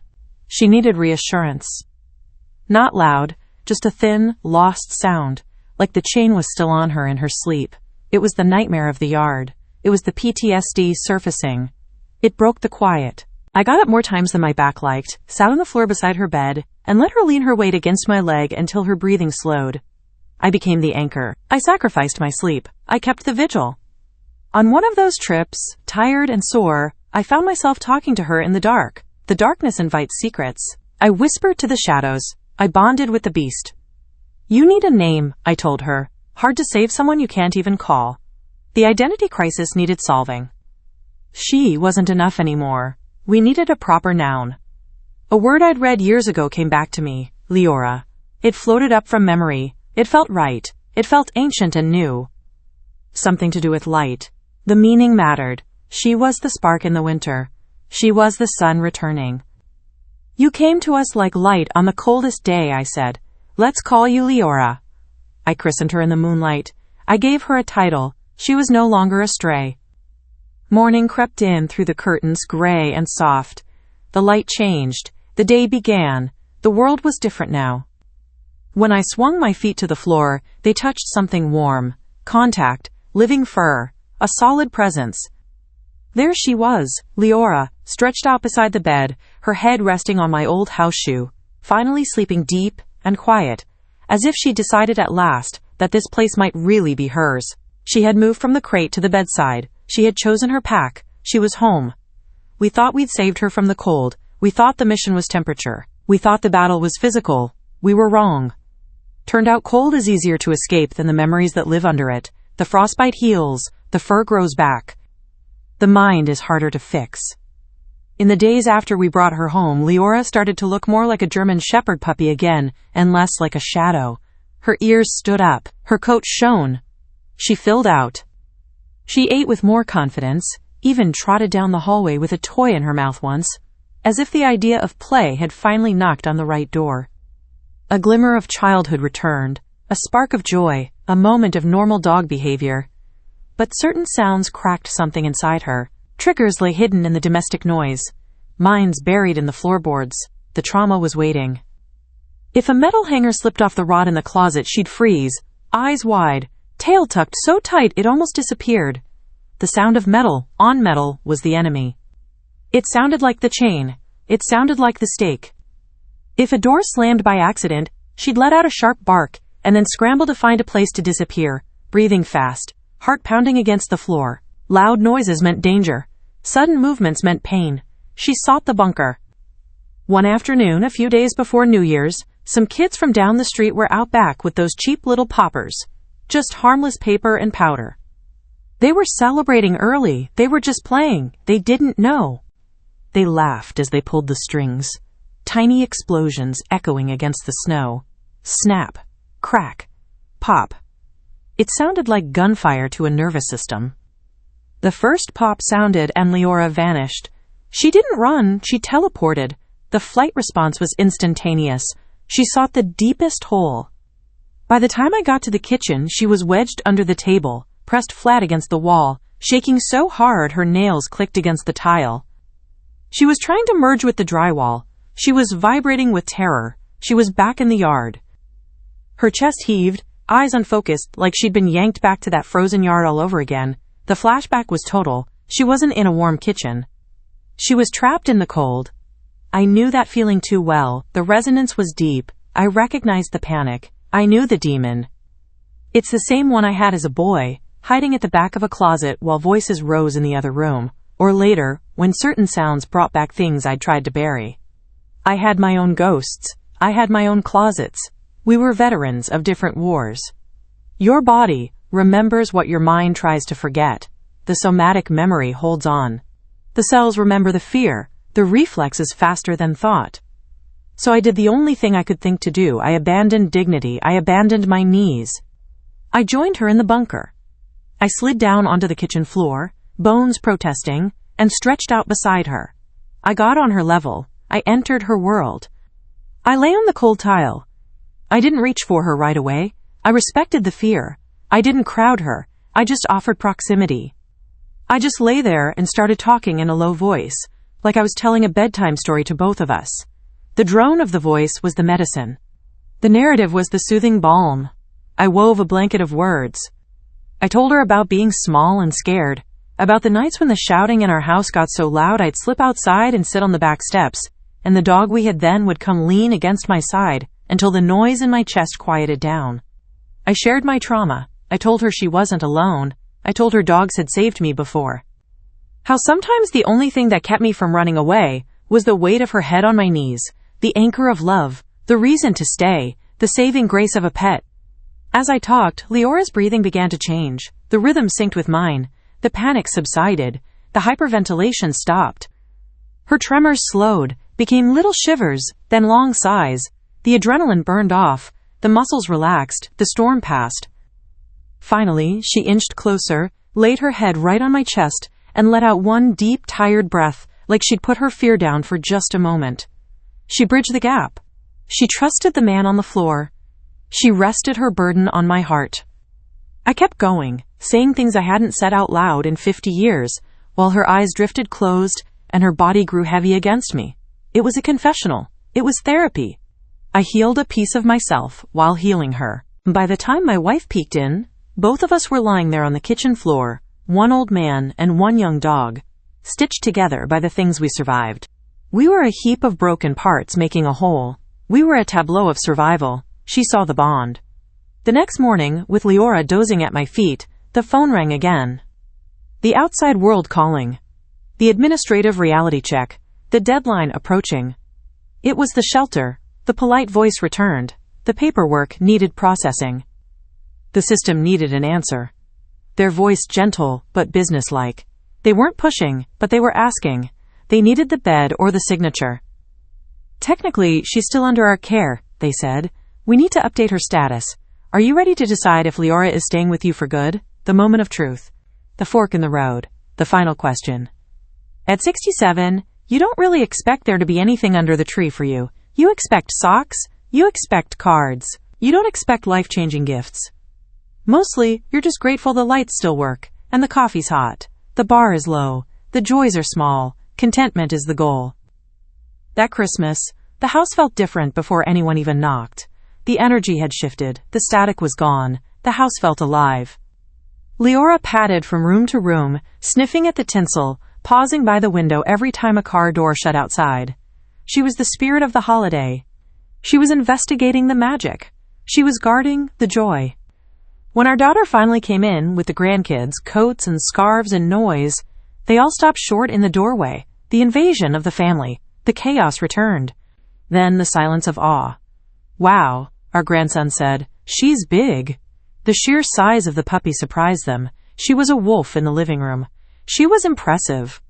She needed reassurance. Not loud, just a thin, lost sound, like the chain was still on her in her sleep. It was the nightmare of the yard. It was the PTSD surfacing. It broke the quiet. I got up more times than my back liked, sat on the floor beside her bed, and let her lean her weight against my leg until her breathing slowed. I became the anchor. I sacrificed my sleep. I kept the vigil. On one of those trips, tired and sore, I found myself talking to her in the dark. The darkness invites secrets. I whispered to the shadows. I bonded with the beast. You need a name, I told her. Hard to save someone you can't even call. The identity crisis needed solving. She wasn't enough anymore. We needed a proper noun. A word I'd read years ago came back to me, Leora. It floated up from memory. It felt right. It felt ancient and new. Something to do with light. The meaning mattered. She was the spark in the winter. She was the sun returning. You came to us like light on the coldest day, I said. Let's call you Leora. I christened her in the moonlight. I gave her a title. She was no longer a stray. Morning crept in through the curtains, gray and soft. The light changed. The day began. The world was different now. When I swung my feet to the floor, they touched something warm. Contact. Living fur. A solid presence. There she was, Leora, stretched out beside the bed, her head resting on my old house shoe, finally sleeping deep and quiet, as if she decided at last that this place might really be hers. She had moved from the crate to the bedside. She had chosen her pack. She was home. We thought we'd saved her from the cold. We thought the mission was temperature. We thought the battle was physical. We were wrong. Turned out cold is easier to escape than the memories that live under it. The frostbite heals. The fur grows back. The mind is harder to fix. In the days after we brought her home, Leora started to look more like a German shepherd puppy again, and less like a shadow. Her ears stood up. Her coat shone. She filled out. She ate with more confidence, even trotted down the hallway with a toy in her mouth once, as if the idea of play had finally knocked on the right door. A glimmer of childhood returned, a spark of joy, a moment of normal dog behavior. But certain sounds cracked something inside her. Triggers lay hidden in the domestic noise. Minds buried in the floorboards. The trauma was waiting. If a metal hanger slipped off the rod in the closet, she'd freeze, eyes wide, tail tucked so tight it almost disappeared. The sound of metal, on metal, was the enemy. It sounded like the chain, It sounded like the stake. If a door slammed by accident, she'd let out a sharp bark and then scramble to find a place to disappear, breathing fast, heart pounding against the floor. Loud noises meant danger. Sudden movements meant pain. She sought the bunker. One afternoon, a few days before New Year's, some kids from down the street were out back with those cheap little poppers. Just harmless paper and powder. They were celebrating early. They were just playing. They didn't know. They laughed as they pulled the strings. Tiny explosions echoing against the snow. Snap. Crack. Pop. It sounded like gunfire to a nervous system. The first pop sounded and Leora vanished. She didn't run, she teleported. The flight response was instantaneous. She sought the deepest hole. By the time I got to the kitchen, she was wedged under the table, pressed flat against the wall, shaking so hard her nails clicked against the tile. She was trying to merge with the drywall. She was vibrating with terror. She was back in the yard. Her chest heaved, eyes unfocused, like she'd been yanked back to that frozen yard all over again. The flashback was total. She wasn't in a warm kitchen. She was trapped in the cold. I knew that feeling too well. The resonance was deep. I recognized the panic. I knew the demon. It's the same one I had as a boy, hiding at the back of a closet while voices rose in the other room, or later, when certain sounds brought back things I'd tried to bury. I had my own ghosts. I had my own closets. We were veterans of different wars. Your body remembers what your mind tries to forget. The somatic memory holds on. The cells remember the fear. The reflex is faster than thought. So I did the only thing I could think to do. I abandoned dignity. I abandoned my knees. I joined her in the bunker. I slid down onto the kitchen floor, bones protesting, and stretched out beside her. I got on her level. I entered her world. I lay on the cold tile. I didn't reach for her right away. I respected the fear. I didn't crowd her. I just offered proximity. I just lay there and started talking in a low voice, like I was telling a bedtime story to both of us. The drone of the voice was the medicine. The narrative was the soothing balm. I wove a blanket of words. I told her about being small and scared, about the nights when the shouting in our house got so loud I'd slip outside and sit on the back steps, and the dog we had then would come lean against my side until the noise in my chest quieted down. I shared my trauma. I told her she wasn't alone. I told her dogs had saved me before. How sometimes the only thing that kept me from running away was the weight of her head on my knees, the anchor of love, the reason to stay, the saving grace of a pet. As I talked, Leora's breathing began to change. The rhythm synced with mine. The panic subsided. The hyperventilation stopped. Her tremors slowed, became little shivers, then long sighs. The adrenaline burned off. The muscles relaxed. The storm passed. Finally, she inched closer, laid her head right on my chest, and let out one deep, tired breath, like she'd put her fear down for just a moment. She bridged the gap. She trusted the man on the floor. She rested her burden on my heart. I kept going, saying things I hadn't said out loud in 50 years, while her eyes drifted closed and her body grew heavy against me. It was a confessional. It was therapy. I healed a piece of myself while healing her. By the time my wife peeked in, both of us were lying there on the kitchen floor, one old man and one young dog, stitched together by the things we survived. We were a heap of broken parts making a whole. We were a tableau of survival. She saw the bond. The next morning, with Leora dozing at my feet, the phone rang again. The outside world calling. The administrative reality check. The deadline approaching. It was the shelter. The polite voice returned. The paperwork needed processing. The system needed an answer. Their voice gentle, but businesslike. They weren't pushing, but they were asking. They needed the bed or the signature. Technically, she's still under our care, they said. We need to update her status. Are you ready to decide if Leora is staying with you for good? The moment of truth. The fork in the road. The final question. At 67, you don't really expect there to be anything under the tree for you. You expect socks. You expect cards. You don't expect life-changing gifts. Mostly, you're just grateful the lights still work, and the coffee's hot. The bar is low. The joys are small. Contentment is the goal. That Christmas, the house felt different before anyone even knocked. The energy had shifted. The static was gone. The house felt alive. Leora padded from room to room, sniffing at the tinsel, pausing by the window every time a car door shut outside. She was the spirit of the holiday. She was investigating the magic. She was guarding the joy. When our daughter finally came in with the grandkids, coats and scarves and noise, they all stopped short in the doorway. The invasion of the family. The chaos returned. Then the silence of awe. "Wow," our grandson said. "She's big." The sheer size of the puppy surprised them. She was a wolf in the living room. She was impressive.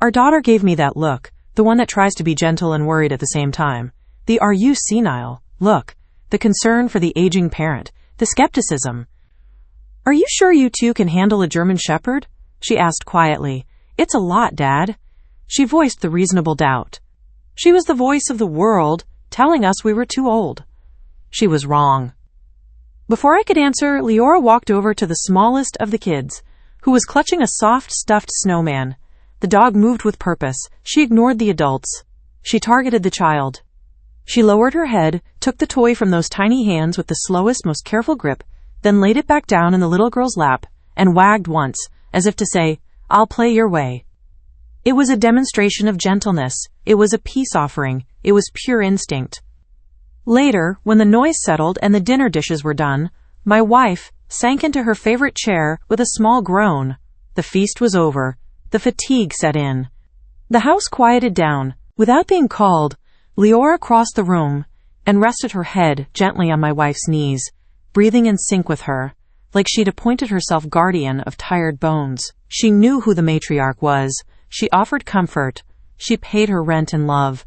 Our daughter gave me that look, the one that tries to be gentle and worried at the same time. The "are you senile" look, the concern for the aging parent, the skepticism. "Are you sure you two can handle a German Shepherd?" she asked quietly. "It's a lot, Dad." She voiced the reasonable doubt. She was the voice of the world, telling us we were too old. She was wrong. Before I could answer, Leora walked over to the smallest of the kids, who was clutching a soft, stuffed snowman. The dog moved with purpose. She ignored the adults. She targeted the child. She lowered her head, took the toy from those tiny hands with the slowest, most careful grip, then laid it back down in the little girl's lap, and wagged once, as if to say, "I'll play your way." It was a demonstration of gentleness. It was a peace offering. It was pure instinct. Later, when the noise settled and the dinner dishes were done, my wife sank into her favorite chair with a small groan. The feast was over. The fatigue set in. The house quieted down. Without being called, Leora crossed the room and rested her head gently on my wife's knees, breathing in sync with her, like she'd appointed herself guardian of tired bones. She knew who the matriarch was. She offered comfort. She paid her rent in love.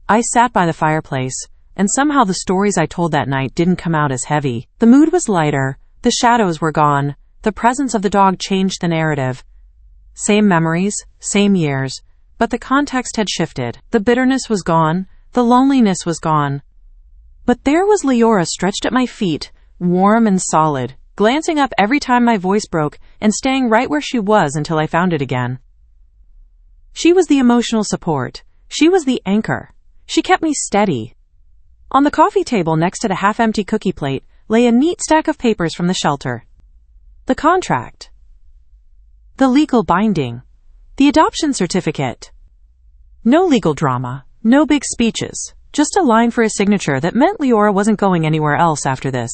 I sat by the fireplace, and somehow the stories I told that night didn't come out as heavy. The mood was lighter. The shadows were gone. The presence of the dog changed the narrative. Same memories, same years, but the context had shifted. The bitterness was gone. The loneliness was gone. But there was Leora stretched at my feet, warm and solid, glancing up every time my voice broke and staying right where she was until I found it again. She was the emotional support. She was the anchor. She kept me steady. On the coffee table next to the half-empty cookie plate lay a neat stack of papers from the shelter. The contract. The legal binding. The adoption certificate. No legal drama. No big speeches. Just a line for a signature that meant Leora wasn't going anywhere else after this.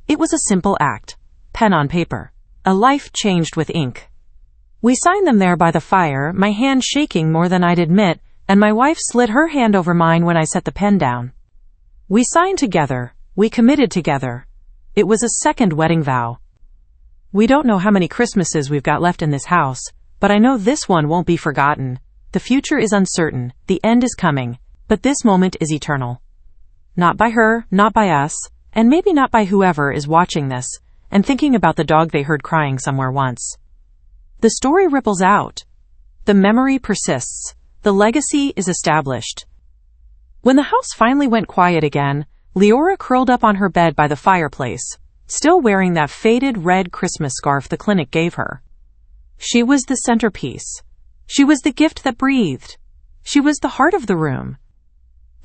It was a simple act. Pen on paper. A life changed with ink. We signed them there by the fire, my hand shaking more than I'd admit, and my wife slid her hand over mine when I set the pen down. We signed together. We committed together. It was a second wedding vow. We don't know how many Christmases we've got left in this house, but I know this one won't be forgotten. The future is uncertain. The end is coming. But this moment is eternal. Not by her, not by us, and maybe not by whoever is watching this and thinking about the dog they heard crying somewhere once. The story ripples out. The memory persists. The legacy is established. When the house finally went quiet again, Leora curled up on her bed by the fireplace, still wearing that faded red Christmas scarf the clinic gave her. She was the centerpiece. She was the gift that breathed. She was the heart of the room.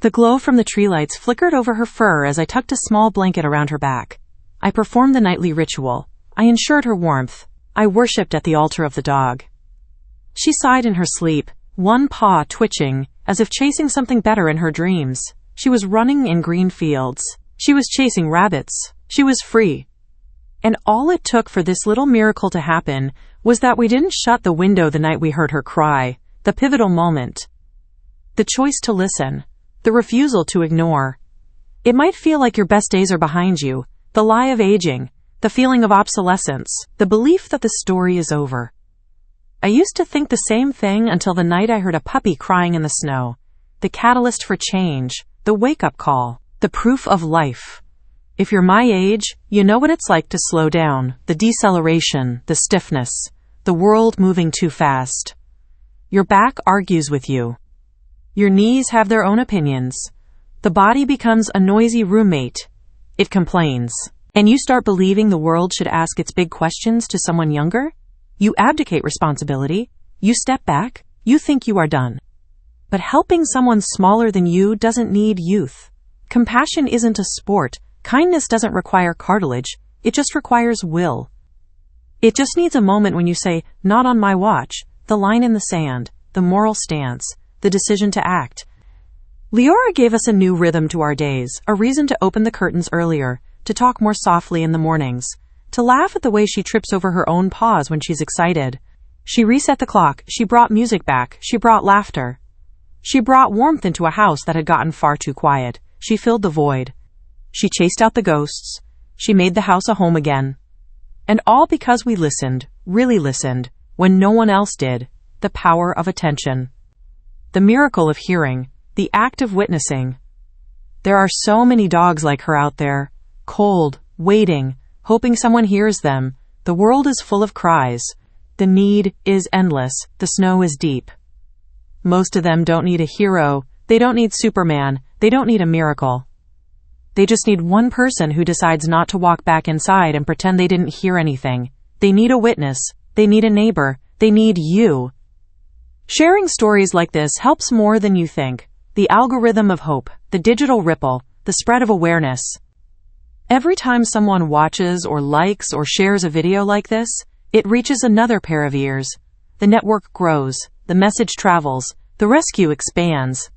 The glow from the tree lights flickered over her fur as I tucked a small blanket around her back. I performed the nightly ritual. I ensured her warmth. I worshipped at the altar of the dog. She sighed in her sleep, one paw twitching, as if chasing something better in her dreams. She was running in green fields. She was chasing rabbits. She was free. And all it took for this little miracle to happen was that we didn't shut the window the night we heard her cry, the pivotal moment. The choice to listen, the refusal to ignore. It might feel like your best days are behind you, the lie of aging, the feeling of obsolescence, the belief that the story is over. I used to think the same thing until the night I heard a puppy crying in the snow. The catalyst for change, the wake-up call, the proof of life. If you're my age, you know what it's like to slow down, the deceleration, the stiffness, the world moving too fast. Your back argues with you. Your knees have their own opinions. The body becomes a noisy roommate. It complains. And you start believing the world should ask its big questions to someone younger? You abdicate responsibility. You step back. You think you are done. But helping someone smaller than you doesn't need youth. Compassion isn't a sport. Kindness doesn't require cartilage. It just requires will. It just needs a moment when you say, "Not on my watch," the line in the sand, the moral stance, the decision to act. Leora gave us a new rhythm to our days, a reason to open the curtains earlier, to talk more softly in the mornings, to laugh at the way she trips over her own paws when she's excited. She reset the clock, she brought music back, she brought laughter. She brought warmth into a house that had gotten far too quiet. She filled the void. She chased out the ghosts. She made the house a home again. And all because we listened, really listened, when no one else did. The power of attention. The miracle of hearing. The act of witnessing. There are so many dogs like her out there, cold, waiting, hoping someone hears them. The world is full of cries. The need is endless. The snow is deep. Most of them don't need a hero. They don't need Superman. They don't need a miracle. They just need one person who decides not to walk back inside and pretend they didn't hear anything. They need a witness. They need a neighbor. They need you. Sharing stories like this helps more than you think. The algorithm of hope, the digital ripple, the spread of awareness. Every time someone watches or likes or shares a video like this, it reaches another pair of ears. The network grows, the message travels, the rescue expands.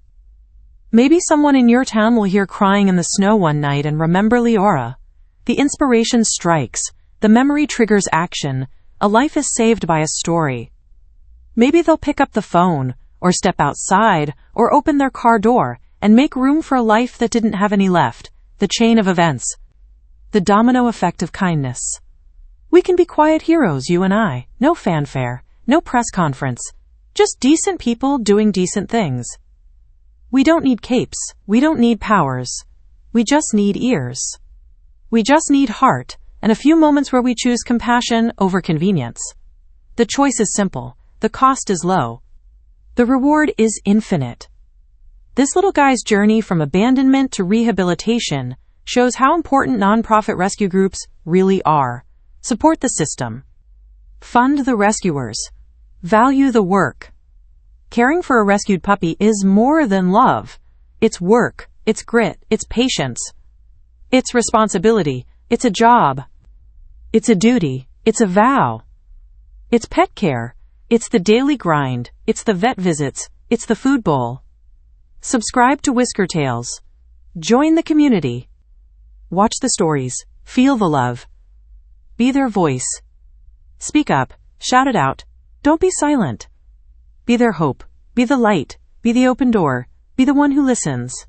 Maybe someone in your town will hear crying in the snow one night and remember Leora. The inspiration strikes, the memory triggers action, a life is saved by a story. Maybe they'll pick up the phone, or step outside, or open their car door, and make room for a life that didn't have any left. The chain of events. The domino effect of kindness. We can be quiet heroes, you and I. No fanfare, no press conference. Just decent people doing decent things. We don't need capes. We don't need powers. We just need ears. We just need heart, and a few moments where we choose compassion over convenience. The choice is simple. The cost is low. The reward is infinite. This little guy's journey from abandonment to rehabilitation shows how important nonprofit rescue groups really are. Support the system. Fund the rescuers. Value the work. Caring for a rescued puppy is more than love. It's work. It's grit. It's patience. It's responsibility. It's a job. It's a duty. It's a vow. It's pet care. It's the daily grind. It's the vet visits. It's the food bowl. Subscribe to Whisker Tales. Join the community. Watch the stories. Feel the love. Be their voice. Speak up. Shout it out. Don't be silent. Be their hope. Be the light. Be the open door. Be the one who listens.